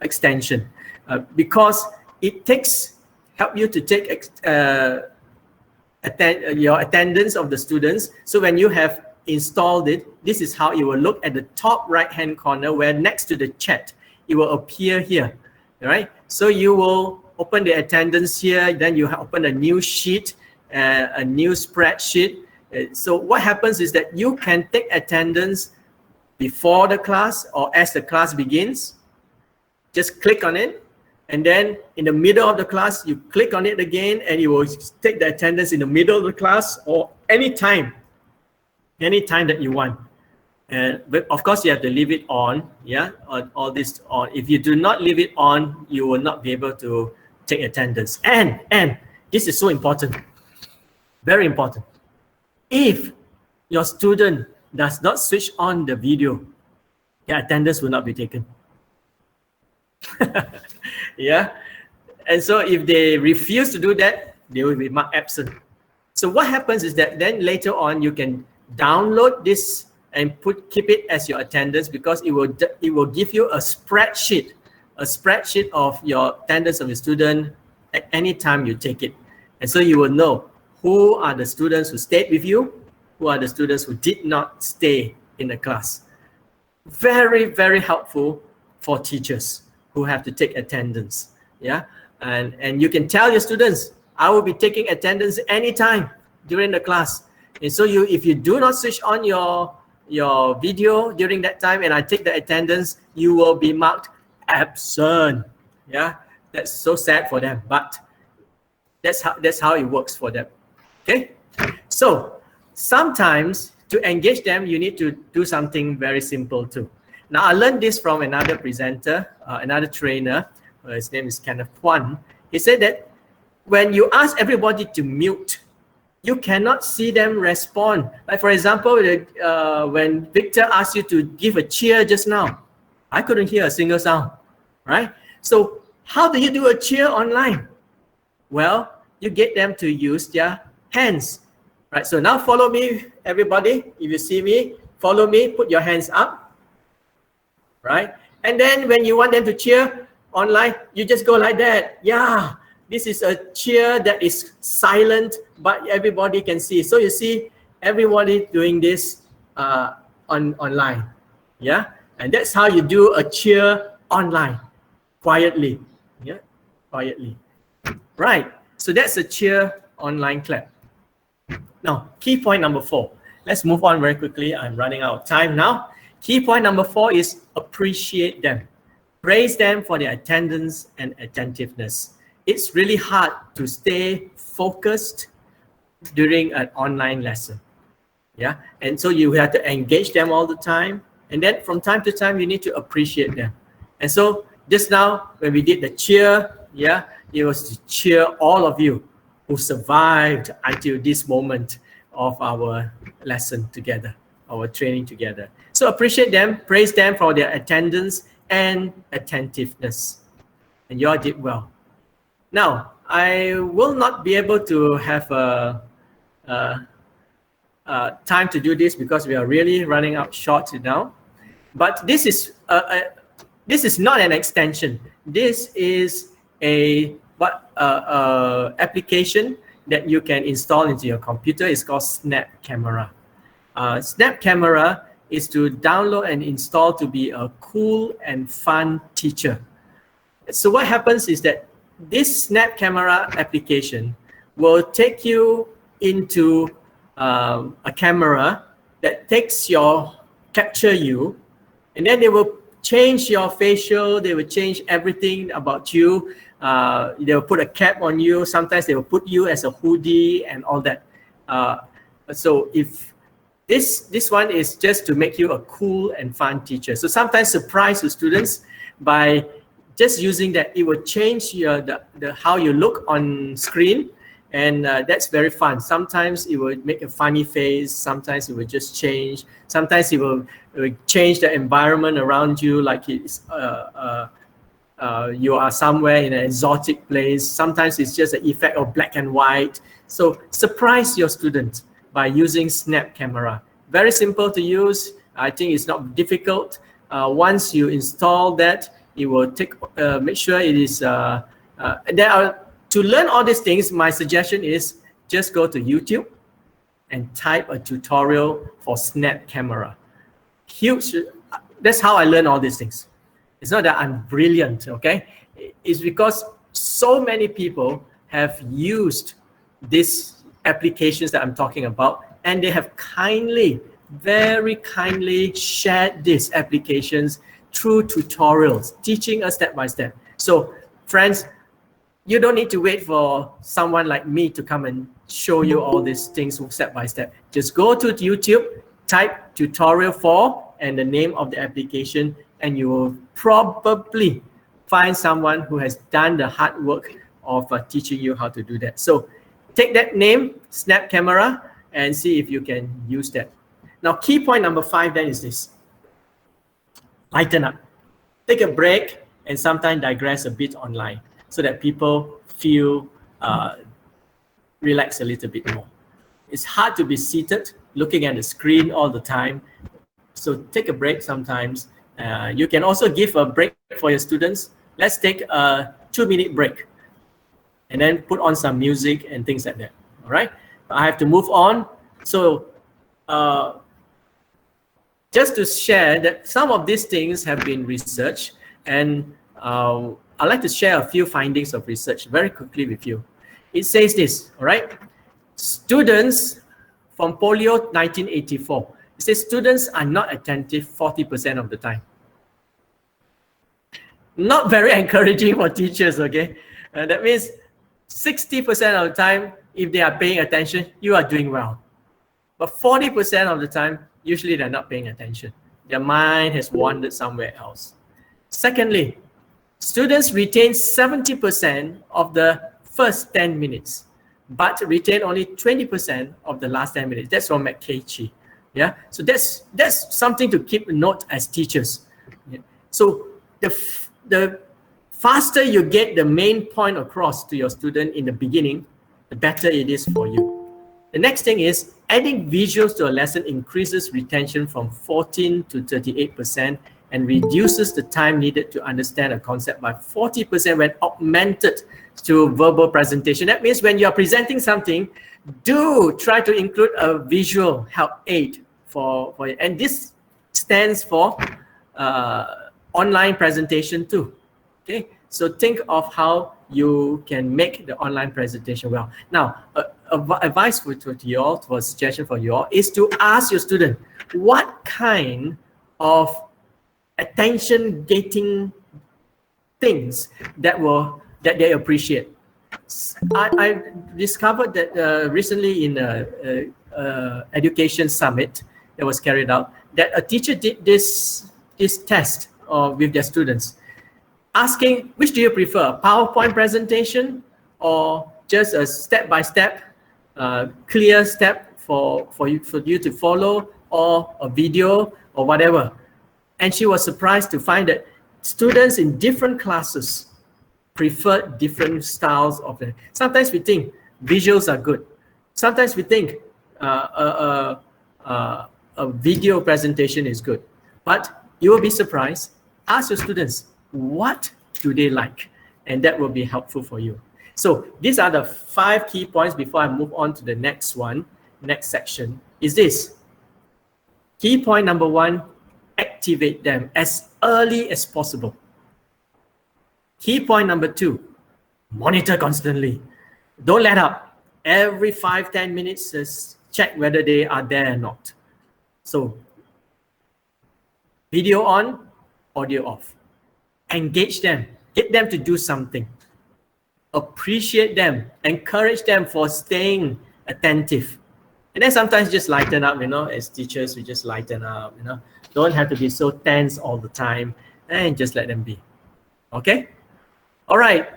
extension because it help you to take your attendance of the students. So when you have installed it, this is how it will look at the top right hand corner, where next to the chat it will appear here. All right, so you will open the attendance here, then you open a new sheet, a new spreadsheet. So what happens is that you can take attendance before the class or as the class begins. Just click on it, and then in the middle of the class you click on it again, and you will take the attendance in the middle of the class or any time that you want. But of course you have to leave it on. Yeah, all this on. If you do not leave it on, you will not be able to take attendance. And this is so important, very important. If your student does not switch on the video, your attendance will not be taken. Yeah, and so if they refuse to do that, they will be marked absent. So what happens is that then later on you can download this and keep it as your attendance, because it will give you a spreadsheet of your attendance of your student at any time you take it, and so you will know who are the students who stayed with you, who are the students who did not stay in the class. Very, very helpful for teachers who have to take attendance. Yeah, and you can tell your students, I will be taking attendance anytime during the class. And so if you do not switch on your video during that time and I take the attendance, you will be marked absent. Yeah, that's so sad for them, but that's how it works for them. Okay, so sometimes to engage them, you need to do something very simple too. Now, I learned this from another presenter, another trainer. His name is Ng Kee Chuan. He said that when you ask everybody to mute, you cannot see them respond. Like for example, when Victor asked you to give a cheer just now, I couldn't hear a single sound, right? So how do you do a cheer online? Well, you get them to use their hands, right? So now follow me, everybody. If you see me, follow me, put your hands up, right? And then when you want them to cheer online, you just go like that. Yeah, this is a cheer that is silent, but everybody can see. So you see everybody doing this online, yeah? And that's how you do a cheer online, quietly, yeah, quietly. Right, so that's a cheer online clap. Now, key point number 4. Let's move on very quickly. I'm running out of time now. Key point number 4 is appreciate them. Praise them for their attendance and attentiveness. It's really hard to stay focused during an online lesson. Yeah, and so you have to engage them all the time. And then from time to time, you need to appreciate them. And so just now, when we did the cheer, yeah, it was to cheer all of you who survived until this moment of our lesson together, our training together. So appreciate them, praise them for their attendance and attentiveness. And you all did well. Now, I will not be able to have time to do this because we are really running out short now. But this is not an extension. This is a application that you can install into your computer. It's called Snap Camera. Snap Camera is to download and install to be a cool and fun teacher. So what happens is that this Snap Camera application will take you into a camera that capture you, and then they will change your facial, they will change everything about you. They will put a cap on you. Sometimes they will put you as a hoodie and all that. So if this one is just to make you a cool and fun teacher. So sometimes surprise the students by just using that. It will change how you look on screen, and that's very fun. Sometimes it will make a funny face. Sometimes it will just change. Sometimes it will change the environment around you, like it's you are somewhere in an exotic place. Sometimes it's just an effect of black and white. So surprise your students by using Snap Camera. Very simple to use. I think it's not difficult. Once you install that, it will make sure it is. To learn all these things, my suggestion is just go to YouTube and type a tutorial for Snap Camera. Huge. That's how I learn all these things. It's not that I'm brilliant, okay? It's because so many people have used these applications that I'm talking about, and they have very kindly shared these applications through tutorials, teaching us step by step. So friends, you don't need to wait for someone like me to come and show you all these things step by step. Just go to YouTube, type tutorial for and the name of the application, and you will probably find someone who has done the hard work of teaching you how to do that. So take that name, Snap Camera, and see if you can use that. Now, key point number 5 then is this. Lighten up. Take a break and sometimes digress a bit online so that people feel relax a little bit more. It's hard to be seated looking at the screen all the time. So take a break sometimes. You can also give a break for your students. Let's take a 2-minute break and then put on some music and things like that. All right. I have to move on. So just to share that some of these things have been researched, and I'd like to share a few findings of research very quickly with you. It says this, all right? Students from polio 1984, it says students are not attentive 40% of the time. Not very encouraging for teachers, okay? That means 60% of the time, if they are paying attention, you are doing well. But 40% of the time, usually they're not paying attention. Their mind has wandered somewhere else. Secondly, students retain 70% of the first 10 minutes, but retain only 20% of the last 10 minutes. That's from Ng Kee Chuan. Yeah, so that's something to keep note as teachers. Yeah. So the faster you get the main point across to your student in the beginning, the better it is for you. The next thing is adding visuals to a lesson increases retention from 14 to 38% and reduces the time needed to understand a concept by 40% when augmented to verbal presentation. That means when you are presenting something, do try to include a visual help aid for you. And this stands for online presentation too. Okay, so think of how you can make the online presentation well. Now, advice for you all, for a suggestion for you all, is to ask your student what kind of attention-getting things that they appreciate. I discovered that recently in a education summit that was carried out, that a teacher did this test with their students, asking which do you prefer, PowerPoint presentation or just a step-by-step, clear step for you to follow, or a video or whatever. And she was surprised to find that students in different classes prefer different styles of it. Sometimes we think visuals are good. Sometimes we think a video presentation is good. But you will be surprised. Ask your students, what do they like? And that will be helpful for you. So these are the 5 key points before I move on to the next one, next section, is this. Key point number 1, activate them as early as possible. Key point number 2, monitor constantly. Don't let up. Every 5-10 minutes, just check whether they are there or not. So video on, audio off. Engage them. Get them to do something. Appreciate them. Encourage them for staying attentive. And then sometimes just lighten up, as teachers, we just lighten up, Don't have to be so tense all the time, and just let them be. Okay? All right.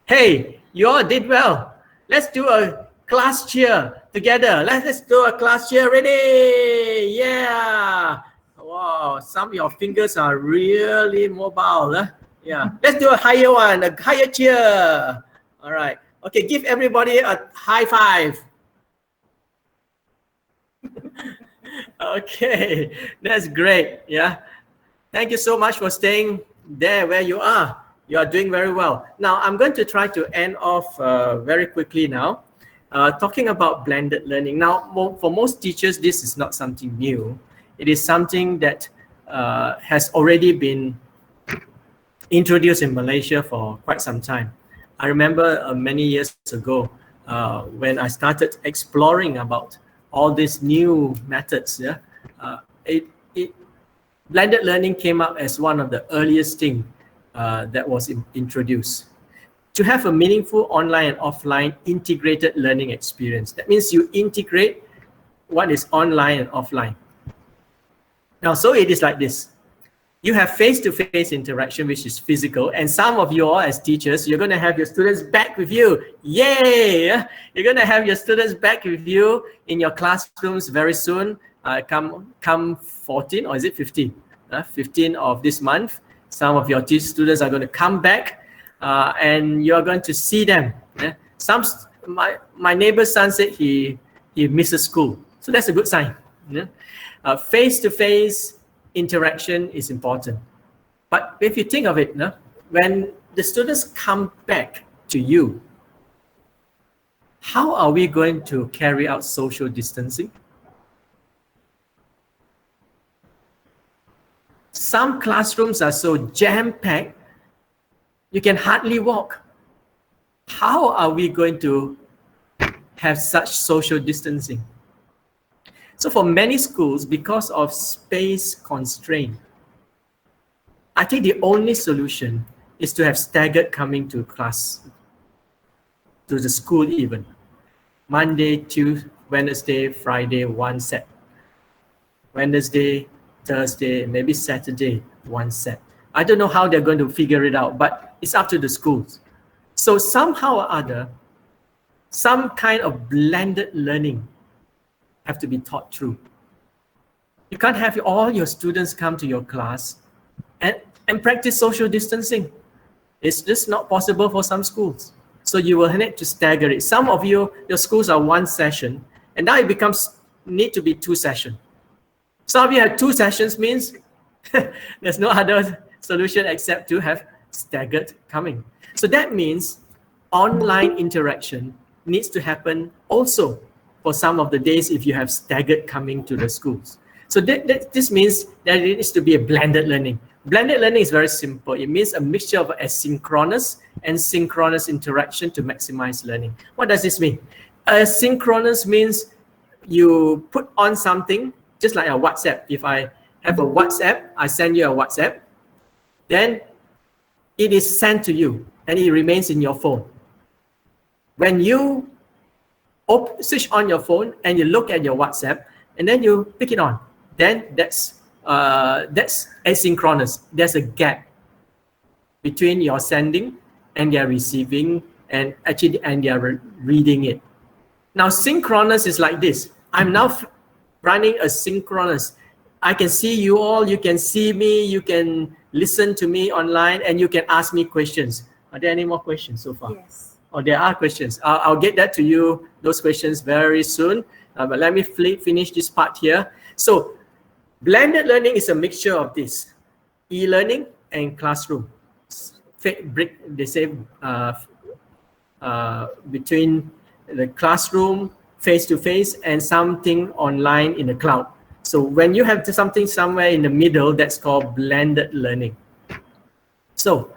Hey, you all did well. Let's do a class cheer together. Let's do a class cheer. Ready? Yeah. Wow, some of your fingers are really mobile. Huh? Yeah. Let's do a higher one, a higher cheer. All right. Okay, give everybody a high five. Okay, that's great. Yeah. Thank you so much for staying there where you are. You are doing very well. Now, I'm going to try to end off very quickly now, talking about blended learning. Now, for most teachers, this is not something new. It is something that has already been introduced in Malaysia for quite some time. I remember many years ago when I started exploring about all these new methods. Yeah, blended learning came up as one of the earliest things that was introduced. To have a meaningful online and offline integrated learning experience. That means you integrate what is online and offline. Now, so it is like this. You have face-to-face interaction, which is physical, and some of you all as teachers, you're going to have your students back with you. Yay! You're going to have your students back with you in your classrooms very soon. Come 14, or is it 15? 15 of this month. Some of your students are going to come back, and you're going to see them. My neighbor's son said he misses school, so that's a good sign. Face-to-face interaction is important. But if you think of it, when the students come back to you, how are we going to carry out social distancing? Some classrooms are so jam-packed, you can hardly walk. How are we going to have such social distancing? So for many schools, because of space constraint, I think the only solution is to have staggered coming to class, to the school even. Monday, Tuesday, Wednesday, Friday, one set. Wednesday, Thursday, maybe Saturday, one set. I don't know how they're going to figure it out, but it's up to the schools. So somehow or other, some kind of blended learning have to be taught through. You can't have all your students come to your class and practice social distancing. It's just not possible for some schools. So you will need to stagger it. Some of your schools are one session, and now it becomes need to be 2 sessions. Some of you have 2 sessions means there's no other solution except to have staggered coming. So that means online interaction needs to happen also for some of the days if you have staggered coming to the schools. So this means that it needs to be a blended learning. Blended learning is very simple. It means a mixture of asynchronous and synchronous interaction to maximize learning. What does this mean? Asynchronous means you put on something, just like a WhatsApp. If I have a WhatsApp, I send you a WhatsApp, then it is sent to you and it remains in your phone. When you switch on your phone and you look at your WhatsApp and then you pick it on, then that's asynchronous. There's a gap between your sending and their receiving and their reading it. Now synchronous is like this. I'm now running a synchronous. I can see you all, you can see me, you can listen to me online, and you can ask me questions. Are there any more questions so far? Yes. Oh, there are questions. I'll get that to you, those questions, very soon. But let me finish this part here. So blended learning is a mixture of this, e-learning and classroom. They say between the classroom, face-to-face, and something online in the cloud. So when you have something somewhere in the middle, that's called blended learning. So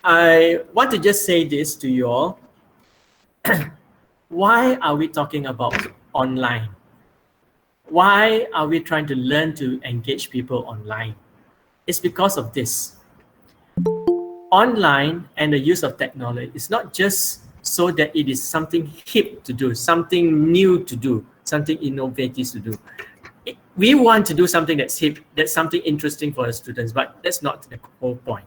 I want to just say this to you all. Why are we talking about online? Why are we trying to learn to engage people online? It's because of this. Online and the use of technology is not just so that it is something hip to do, something new to do, something innovative to do. We want to do something that's hip, that's something interesting for the students, but that's not the whole point.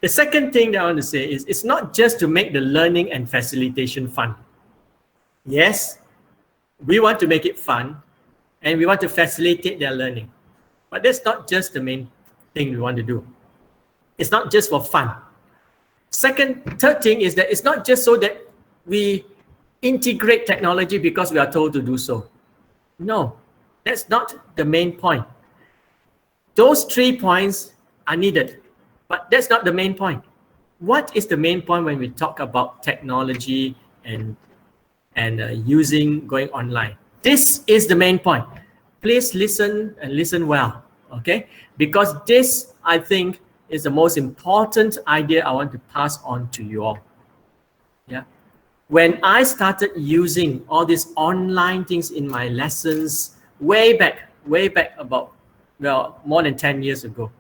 The second thing that I want to say is it's not just to make the learning and facilitation fun. Yes, we want to make it fun and we want to facilitate their learning. But that's not just the main thing we want to do. It's not just for fun. Third thing is that it's not just so that we integrate technology because we are told to do so. No, that's not the main point. Those 3 points are needed, but that's not the main point. What is the main point when we talk about technology and going online? This is the main point. Please listen and listen well, okay? Because this, I think, is the most important idea I want to pass on to you all. Yeah. When I started using all these online things in my lessons way back about, well, more than 10 years ago,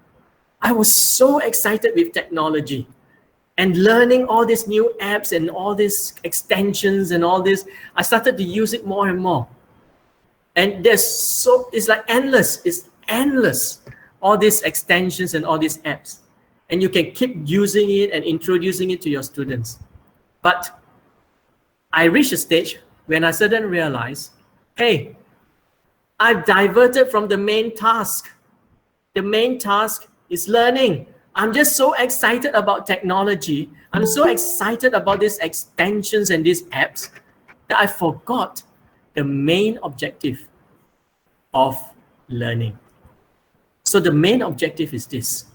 I was so excited with technology and learning all these new apps and all these extensions and all this. I started to use it more and more. And it's like endless. It's endless. All these extensions and all these apps. And you can keep using it and introducing it to your students. But I reached a stage when I suddenly realized, hey, I've diverted from the main task. The main task is learning. I'm just so excited about technology. I'm so excited about these extensions and these apps that I forgot the main objective of learning. So the main objective is this.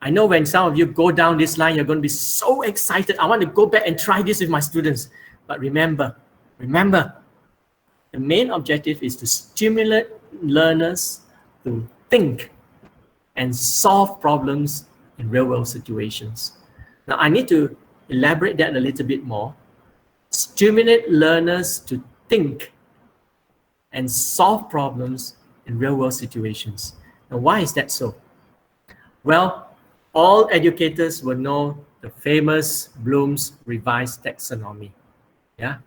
I know when some of you go down this line, you're going to be so excited. I want to go back and try this with my students. But remember, the main objective is to stimulate learners to think and solve problems in real-world situations. Now, I need to elaborate that a little bit more. Stimulate learners to think and solve problems in real-world situations. Now, why is that so? Well, all educators will know the famous Bloom's revised taxonomy. Yeah,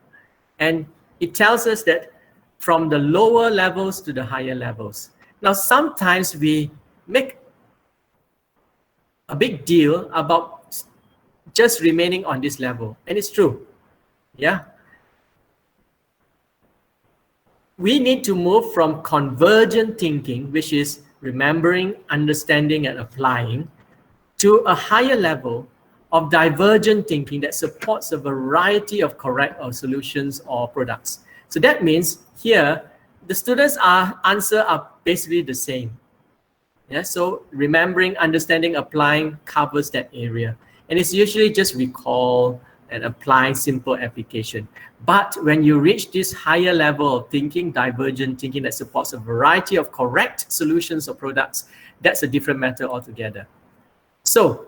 and it tells us that from the lower levels to the higher levels. Now, sometimes we make a big deal about just remaining on this level, and it's true. Yeah, we need to move from convergent thinking, which is remembering, understanding, and applying, to a higher level of divergent thinking that supports a variety of correct or solutions or products. So that means here, the students' answer are basically the same. Yeah, so remembering, understanding, applying covers that area. And it's usually just recall and apply simple application. But when you reach this higher level of thinking, divergent thinking that supports a variety of correct solutions or products, that's a different matter altogether. So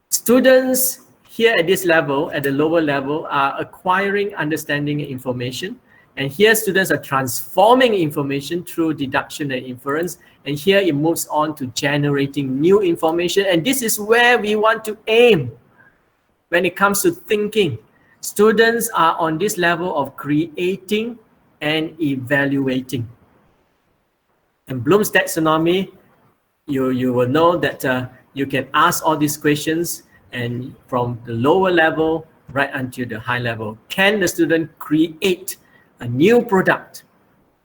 students here at this level, at the lower level, are acquiring understanding and information. And here students are transforming information through deduction and inference. And here it moves on to generating new information. And this is where we want to aim when it comes to thinking. Students are on this level of creating and evaluating. And Bloom's taxonomy, you will know that you can ask all these questions, and from the lower level right until the high level. Can the student create a new product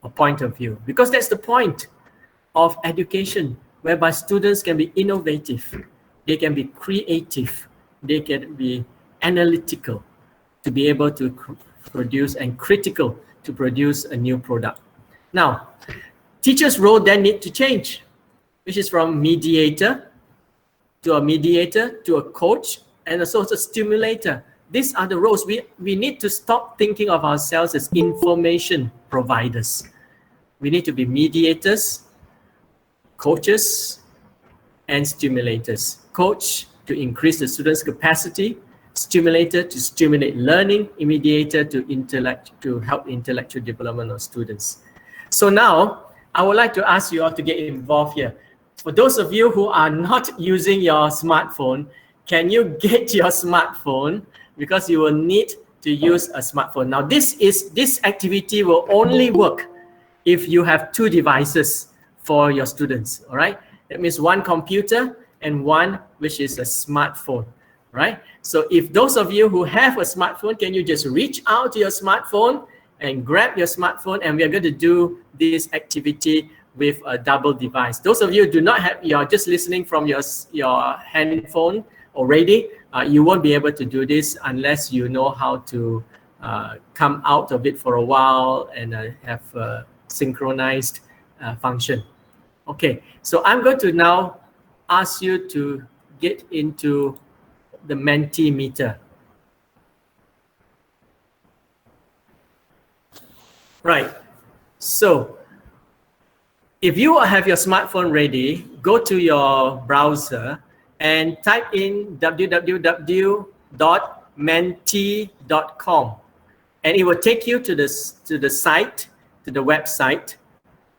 or point of view? Because that's the point of education, whereby students can be innovative, they can be creative, they can be analytical to be able to produce, and critical to produce a new product. Now, teachers' role then need to change, which is from mediator to a coach, and also a stimulator. These are the roles. We need to stop thinking of ourselves as information providers. We need to be mediators, coaches, and stimulators. Coach to increase the student's capacity, stimulator to stimulate learning, mediator to help intellectual development of students. So now, I would like to ask you all to get involved here. For those of you who are not using your smartphone, can you get your smartphone? Because you will need to use a smartphone. Now, this activity will only work if you have two devices for your students, all right? That means one computer and one which is a smartphone, right? So if those of you who have a smartphone, can you just reach out to your smartphone and grab your smartphone, and we are going to do this activity with a double device. Those of you who do not have, you're just listening from your handphone already, you won't be able to do this unless you know how to come out of it for a while and have a synchronized function. Okay, so I'm going to now ask you to get into the Mentimeter. Right, so if you have your smartphone ready, go to your browser and type in www.menti.com, and it will take you to the site, to the website.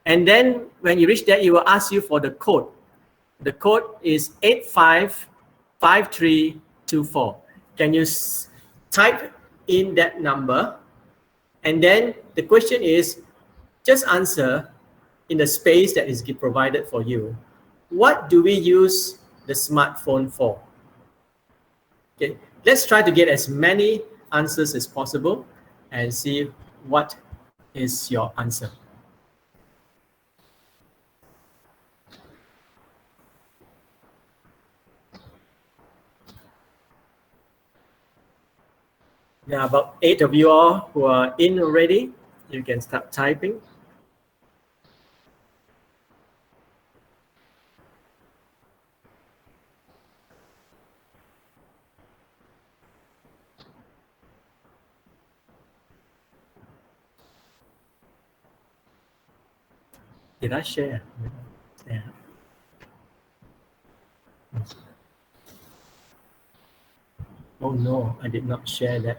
And then when you reach there, it will ask you for the code. The code is 855324. Can you type in that number? And then the question is, just answer in the space that is provided for you. What do we use the smartphone for? Okay, let's try to get as many answers as possible and see what is your answer. There are about 8 of you all who are in already. You can start typing. Did I share? Yeah. Oh no, I did not share that.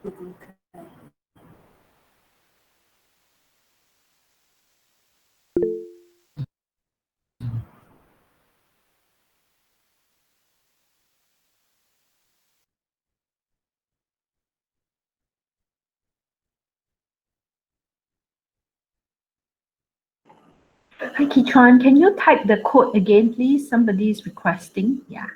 Hi, Kee Chuan, can you type the code again, please? Somebody is requesting. Yeah.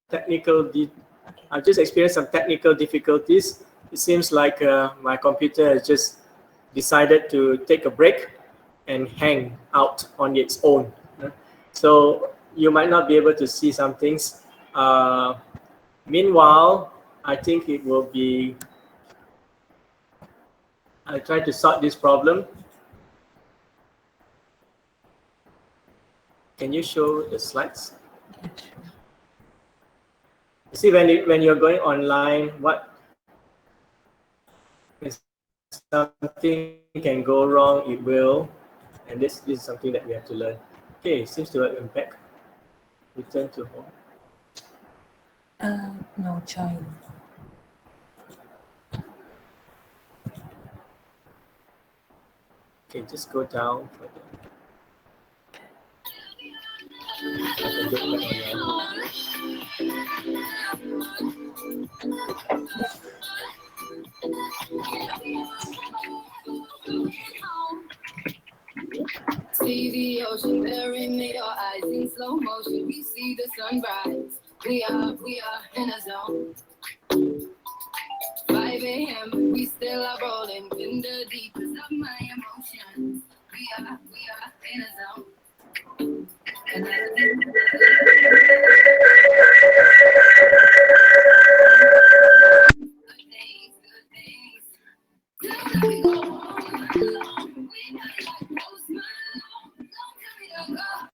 I've just experienced some technical difficulties. It seems like my computer has just decided to take a break and hang out on its own. So you might not be able to see some things. Meanwhile, I think it will be, I'll try to sort this problem. Can you show the slides? You see, when you're going online, what if something can go wrong, it will. And this is something that we have to learn. Okay, seems to have impact. Return to home. No, join. Okay, just go down further. See the ocean marinate our eyes in slow motion. We see the sunrise. We are in a zone. 5 a.m. We still are rolling in the deepest of my emotions. We are in a zone. And good things. Don't let me go home alone. We got like no smile. Don't tell me to go.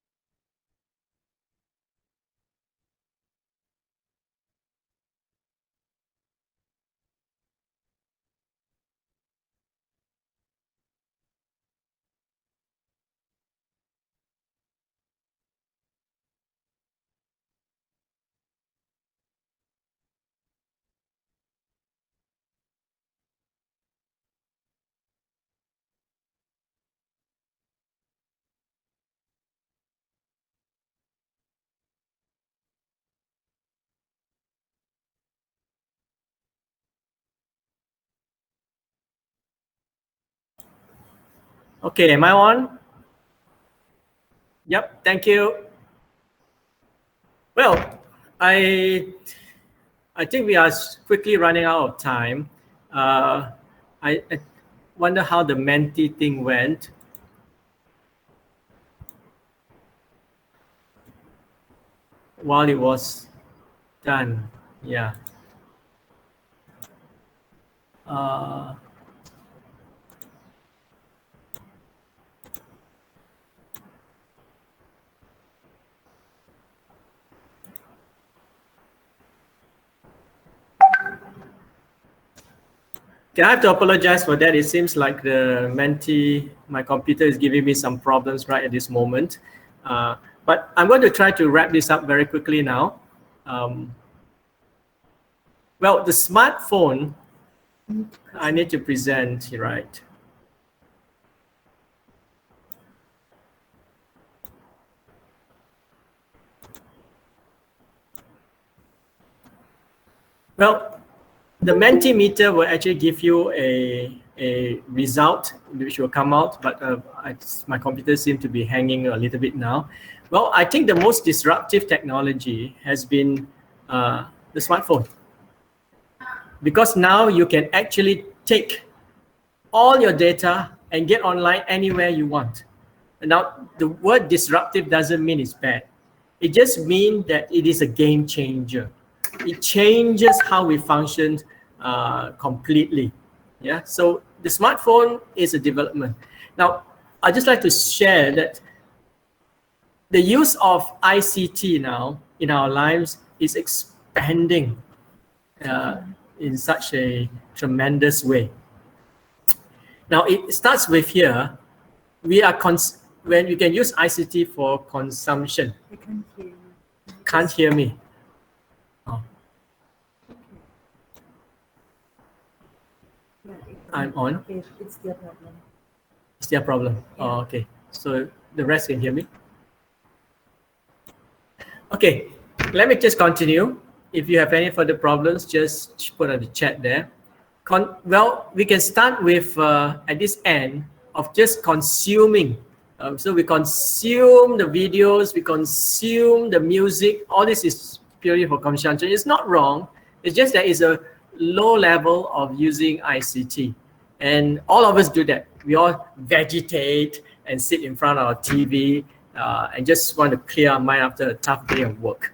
Okay, am I on? Yep, thank you. Well, I think we are quickly running out of time. I wonder how the Menti thing went. While it was done, yeah. Okay, I have to apologize for that. It seems like the Menti, my computer is giving me some problems right at this moment. But I'm going to try to wrap this up very quickly now. Well, the smartphone, I need to present, right? Well, the Mentimeter will actually give you a result which will come out, but my computer seems to be hanging a little bit now. Well, I think the most disruptive technology has been the smartphone, because now you can actually take all your data and get online anywhere you want. And now, the word disruptive doesn't mean it's bad. It just means that it is a game changer. It changes how we function completely. Yeah. So the smartphone is a development. Now, I'd just like to share that the use of ICT now in our lives is expanding in such a tremendous way. Now, it starts with here. We are when you can use ICT for consumption. I can't hear you. Can't hear me. Oh. Yeah, I'm on. Okay, it's their problem. It's their problem. Yeah. Oh, okay. So the rest can hear me. Okay, let me just continue. If you have any further problems, just put on the chat there. Well, we can start with at this end of just consuming. So we consume the videos, we consume the music. All this is purely for consumption. It's not wrong. It's just that it's a low level of using ICT. And all of us do that. We all vegetate and sit in front of our TV and just want to clear our mind after a tough day of work.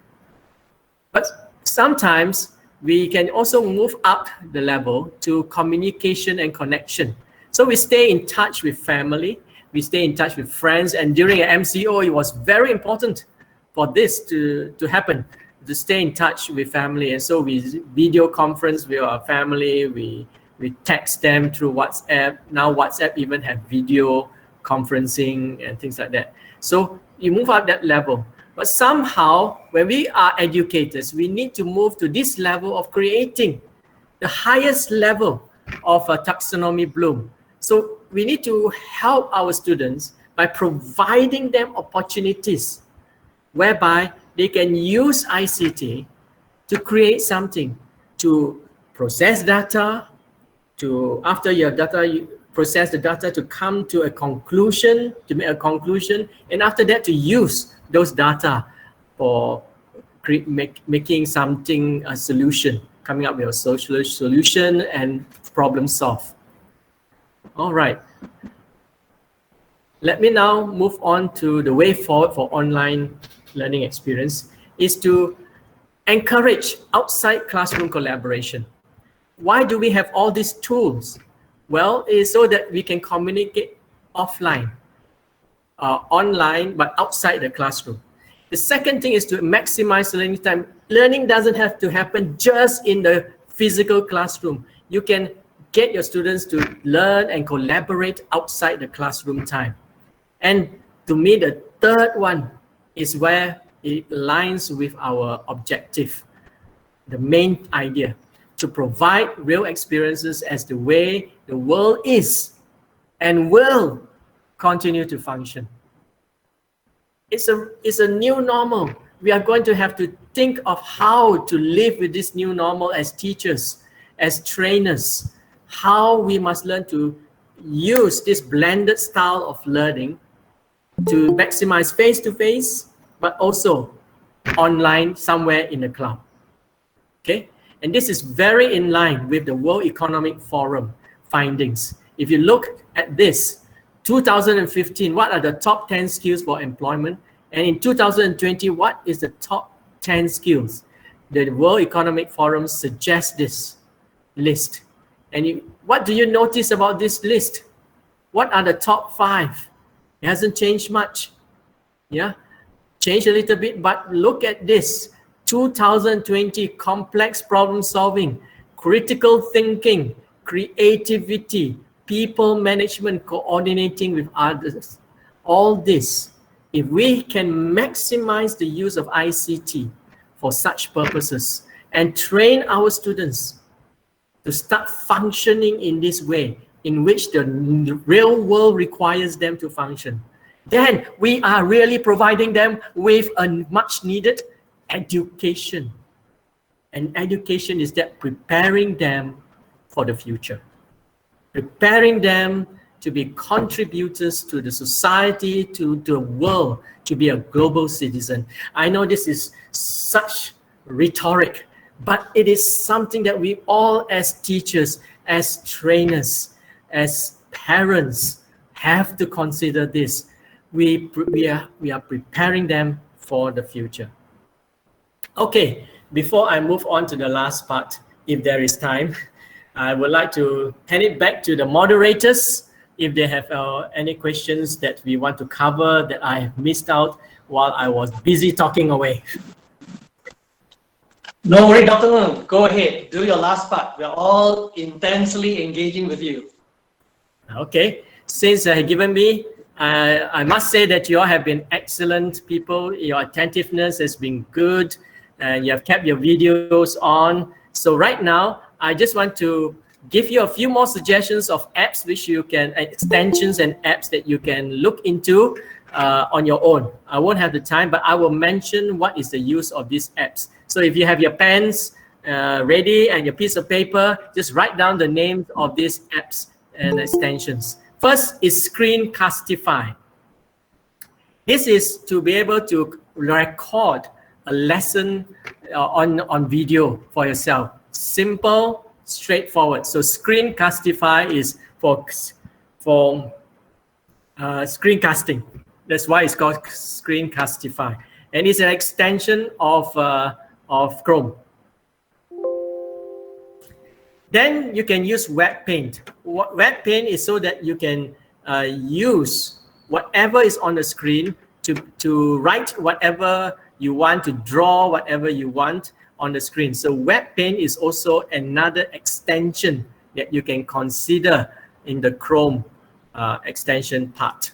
But sometimes we can also move up the level to communication and connection. So we stay in touch with family, we stay in touch with friends, and during an MCO, it was very important for this to happen, to stay in touch with family. And so we video conference with our family, we text them through WhatsApp. Now WhatsApp even have video conferencing and things like that. So you move up that level. But somehow, when we are educators, we need to move to this level of creating the highest level of a taxonomy bloom. So we need to help our students by providing them opportunities whereby they can use ICT to create something, to process data, to, after your data, you process the data to come to a conclusion, to make a conclusion, and after that to use those data for making something, a solution, coming up with a social solution and problem solve. All right. Let me now move on to the way forward for online learning experience is to encourage outside classroom collaboration. Why do we have all these tools? Well, it's so that we can communicate offline, online, but outside the classroom. The second thing is to maximize learning time. Learning doesn't have to happen just in the physical classroom. You can get your students to learn and collaborate outside the classroom time. And to me, the third one is where it aligns with our objective, the main idea, to provide real experiences as the way the world is and will continue to function. It's a new normal. We are going to have to think of how to live with this new normal as teachers, as trainers, how we must learn to use this blended style of learning to maximize face-to-face, but also online somewhere in the cloud. Okay? And this is very in line with the World Economic Forum findings. If you look at this, 2015, what are the top 10 skills for employment? And in 2020, what is the top 10 skills? The World Economic Forum suggests this list. And what do you notice about this list? What are the top 5? It hasn't changed much. Yeah, changed a little bit, but look at this. 2020, complex problem solving, critical thinking, creativity, people management, coordinating with others. All this, if we can maximize the use of ICT for such purposes and train our students to start functioning in this way in which the real world requires them to function, then we are really providing them with a much needed education. And education is that preparing them for the future, preparing them to be contributors to the society, to the world, to be a global citizen. I know this is such rhetoric, but it is something that we all as teachers, as trainers, as parents have to consider this. We are preparing them for the future. Okay, before I move on to the last part, if there is time, I would like to hand it back to the moderators if they have any questions that we want to cover that I have missed out while I was busy talking away. No worry, Dr. Ng. Go ahead. Do your last part. We're all intensely engaging with you. Okay. Since you have given me, I must say that you all have been excellent people. Your attentiveness has been good, and you have kept your videos on. So right now, I just want to give you a few more suggestions of apps which you can, extensions and apps that you can look into on your own. I won't have the time, but I will mention what is the use of these apps. So if you have your pens ready and your piece of paper, just write down the names of these apps and extensions. First is Screencastify. This is to be able to record a lesson on video for yourself. Simple, straightforward. So Screencastify is for screencasting. That's why it's called Screencastify, and it's an extension of Chrome. Then you can use WebPaint. WebPaint is so that you can use whatever is on the screen to write whatever you want, to draw whatever you want on the screen. So WebPaint is also another extension that you can consider in the Chrome extension part.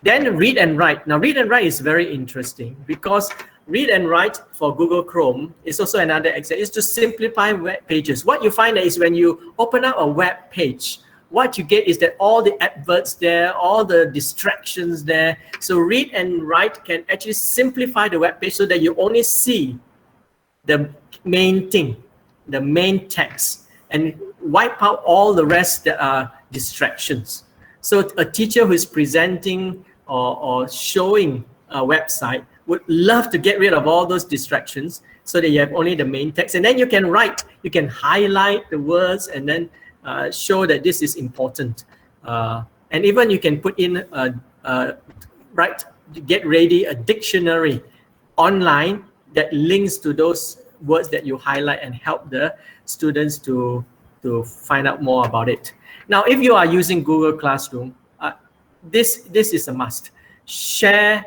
Then Read and Write. Now Read and Write is very interesting because Read and Write for Google Chrome is also another example. It's to simplify web pages. What you find is when you open up a web page, what you get is that all the adverts there, all the distractions there. So Read and Write can actually simplify the web page so that you only see the main thing, the main text, and wipe out all the rest that are distractions. So a teacher who is presenting or showing a website would love to get rid of all those distractions so that you have only the main text. And then you can write, you can highlight the words and then show that this is important. And even you can put in, get ready a dictionary online that links to those words that you highlight and help the students to find out more about it. Now, if you are using Google Classroom, this is a must. Share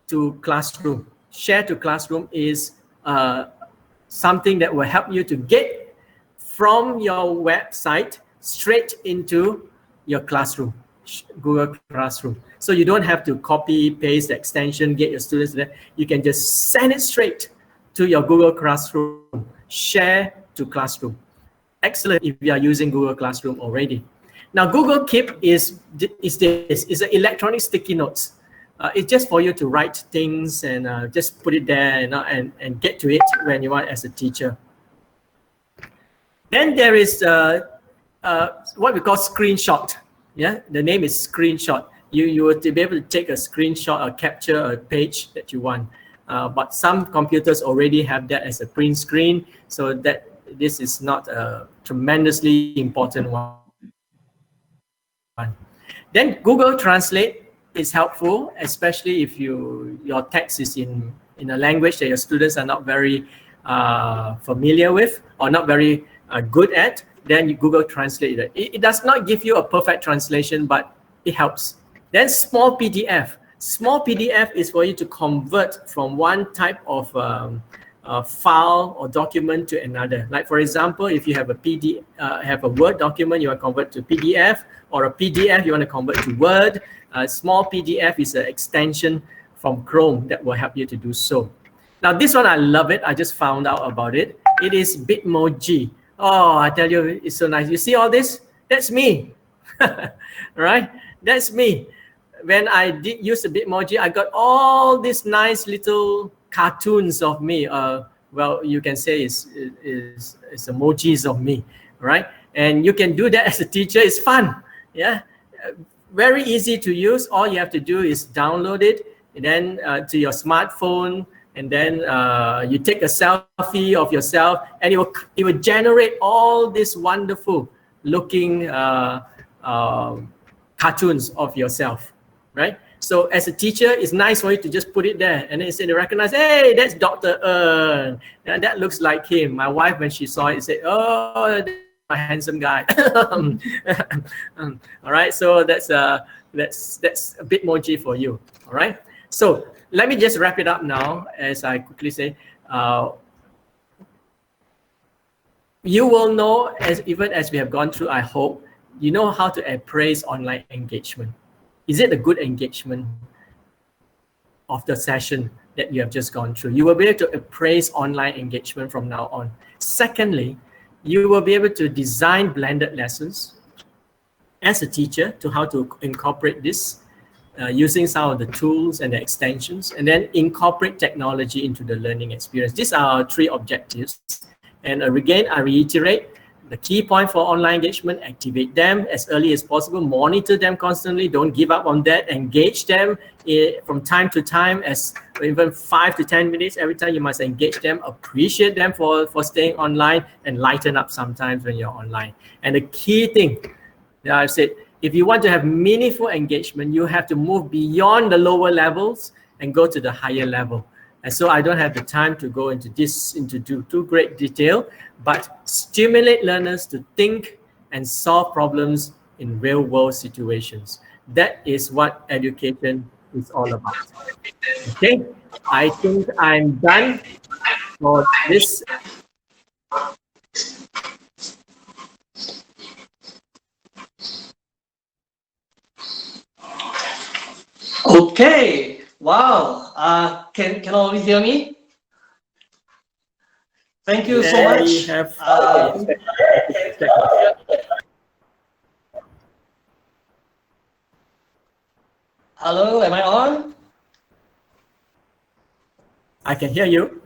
to Classroom. Share to Classroom is something that will help you to get from your website straight into your classroom, Google Classroom. So you don't have to copy, paste the extension, get your students there. You can just send it straight to your Google Classroom. Share to Classroom. Excellent if you are using Google Classroom already. Now, Google Keep is an electronic sticky notes. It's just for you to write things and just put it there and get to it when you want as a teacher. Then there is what we call screenshot. Yeah, the name is screenshot. You will be able to take a screenshot or capture a page that you want. But some computers already have that as a print screen, so that this is not a tremendously important one. Then Google Translate is helpful, especially if your text is in a language that your students are not very familiar with or not very good at. Then you Google Translate it. It does not give you a perfect translation, but it helps. Then Small PDF. Small PDF is for you to convert from one type of file or document to another. Like for example, if you have a Word document, you want to convert to PDF, or a PDF you want to convert to Word. Small PDF is an extension from Chrome that will help you to do so. Now this one, I love it. I just found out about it. It is Bitmoji. Oh, I tell you, it's so nice. You see all this? That's me, right? That's me. When I did use the Bitmoji, I got all these nice little cartoons of me, well, you can say is emojis of me, right? And you can do that as a teacher. It's fun, yeah. Very easy to use. All you have to do is download it, and then to your smartphone, and then you take a selfie of yourself, and it will generate all these wonderful looking cartoons of yourself, right? So as a teacher, it's nice for you to just put it there, and then they recognize, hey, that's Dr. Ng, and that looks like him. My wife, when she saw it, said, oh, that's a handsome guy. All right, so that's a Bitmoji for you. All right, so let me just wrap it up now as I quickly say. You will know, even as we have gone through, I hope, you know how to appraise online engagement. Is it a good engagement of the session that you have just gone through? You will be able to appraise online engagement from now on. Secondly, you will be able to design blended lessons as a teacher to how to incorporate this using some of the tools and the extensions, and then incorporate technology into the learning experience. These are our 3 objectives. And again, I reiterate, the key point for online engagement: activate them as early as possible, monitor them constantly, don't give up on that, engage them from time to time, as even 5 to 10 minutes every time. You must engage them, appreciate them for staying online, and lighten up sometimes when you're online. And the key thing that I've said, if you want to have meaningful engagement, you have to move beyond the lower levels and go to the higher level. And so I don't have the time to go into too great detail, but stimulate learners to think and solve problems in real world situations. That is what education is all about. Okay, I think I'm done for this. Okay. Wow. Can all of you hear me? Thank you so much. Hello, am I on? I can hear you.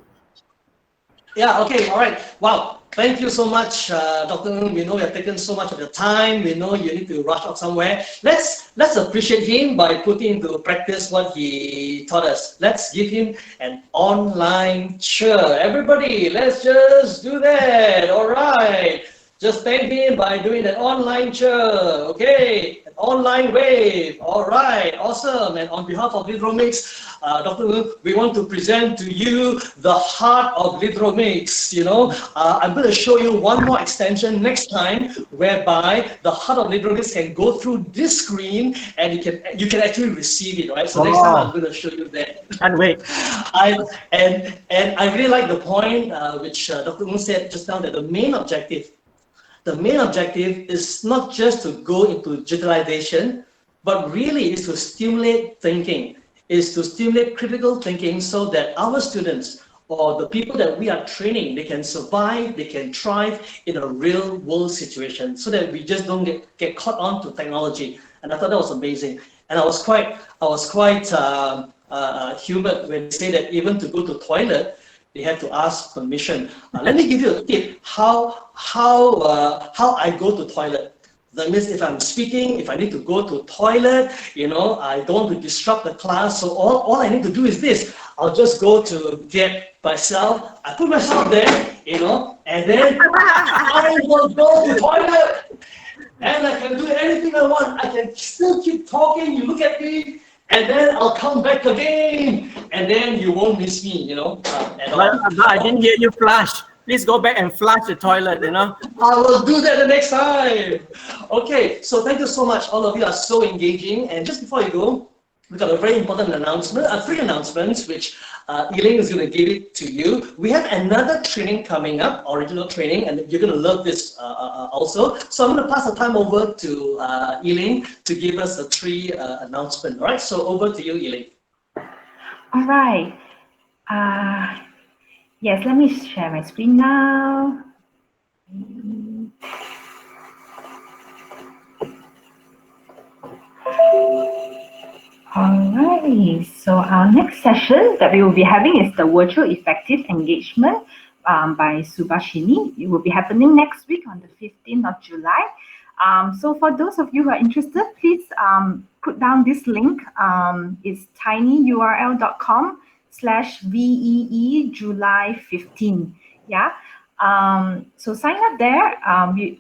Yeah, okay, all right. Wow, thank you so much, Dr. Ng. We know you have taken so much of your time. We know you need to rush off somewhere. Let's appreciate him by putting into practice what he taught us. Let's give him an online cheer. Everybody, let's just do that. All right. Just thank him by doing an online cheer. Okay, an online wave. All right, awesome. And on behalf of Leaderonomics, Dr. Ng, we want to present to you the heart of Leaderonomics. You know, I'm going to show you one more extension next time, whereby the heart of Leaderonomics can go through this screen, and you can actually receive it. Right. So next time I'm going to show you that. Can't wait. And I really like the point which Dr. Ng said just now, that the main objective is not just to go into digitalization, but really is to stimulate thinking, is to stimulate critical thinking, so that our students or the people that we are training, they can survive, they can thrive in a real world situation, so that we just don't get caught on to technology. And I thought that was amazing. And I was quite humoured when they say that even to go to toilet, they have to ask permission. Let me give you a tip how I go to toilet. That means if I'm speaking, if I need to go to toilet, you know, I don't want to disrupt the class. So all I need to do is this. I'll just go to get myself. I put myself there, you know, and then I will go to toilet. And I can do anything I want. I can still keep talking. You look at me, and then I'll come back again, and then you won't miss me, you know, at all. I didn't hear you flush. Please go back and flush the toilet, you know. I will do that the next time. Okay, so thank you so much. All of you are so engaging. And just before you go, we got a very important announcement, 3 announcements, which Elaine is going to give it to you. We have another training coming up, original training, and you're going to love this also. So I'm going to pass the time over to Elaine to give us the 3 announcements. All right, so over to you, Elaine. All right. Yes, let me share my screen now. Alright, so our next session that we will be having is the virtual effective engagement by Subhashini. It will be happening next week on the 15th of July. So for those of you who are interested, please put down this link. It's tinyurl.com/VEE July 15. Yeah. So sign up there.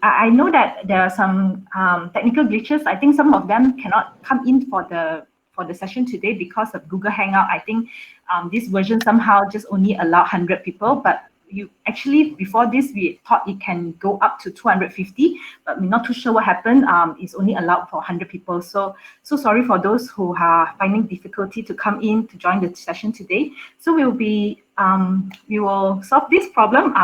I know that there are some technical glitches. I think some of them cannot come in for the session today because of Google Hangout. I think this version somehow just only allow 100 people, but you actually before this we thought it can go up to 250, but we're not too sure what happened. It's only allowed for 100 people. So sorry for those who are finding difficulty to come in to join the session today. So we will solve this problem.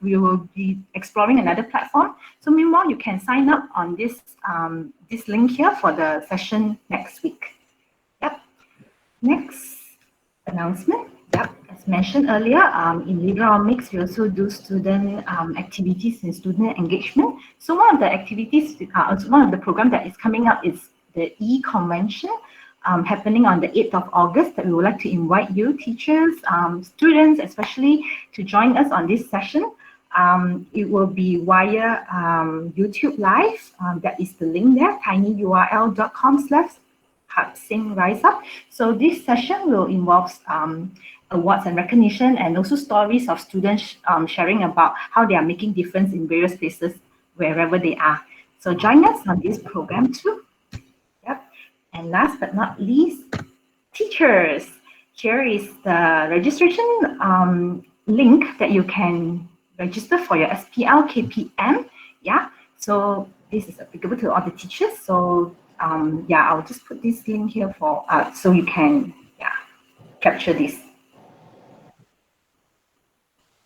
We will be exploring another platform. So meanwhile, you can sign up on this link here for the session next week. Yep. Next announcement. Yep. As mentioned earlier, in Leaderonomics, we also do student activities and student engagement. So one of the activities, one of the program that is coming up is the e-convention happening on the 8th of August that we would like to invite you, teachers, students especially, to join us on this session. It will be via YouTube Live. That is the link there, tinyurl.com/HubSingRiseUp. So this session will involve awards and recognition, and also stories of students sharing about how they are making difference in various places wherever they are. So join us on this program too. Yep. And last but not least, teachers. Here is the registration link that you can register for your SPL KPM. Yeah. So this is applicable to all the teachers. So yeah, I'll just put this link here for so you can capture this.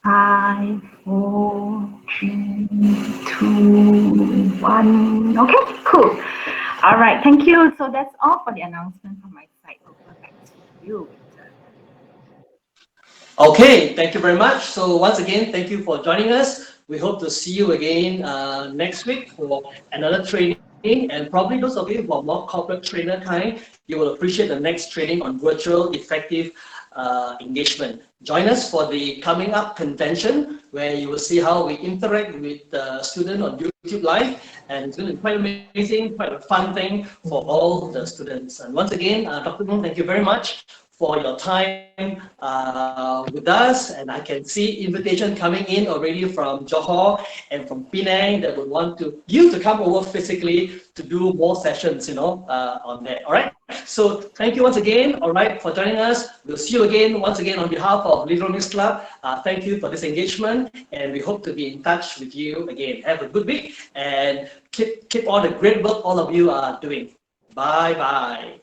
5, 4, 3, 2, 1. Okay, cool. All right, thank you. So that's all for the announcement from my side. Over back to you, Victor. Okay, thank you very much. So once again, thank you for joining us. We hope to see you again next week for another training. And probably those of you who are more corporate trainer kind, you will appreciate the next training on virtual effective engagement. Join us for the coming up convention, where you will see how we interact with the student on YouTube Live, and it's going to be quite amazing, quite a fun thing for all the students. And once again, Dr. Moon, thank you very much for your time with us, and I can see invitation coming in already from Johor and from Penang that would want you to come over physically to do more sessions, on there. All right. So thank you once again. All right, for joining us. We'll see you again once again on behalf of Leaderonomics Club. Thank you for this engagement, and we hope to be in touch with you again. Have a good week, and keep all the great work all of you are doing. Bye bye.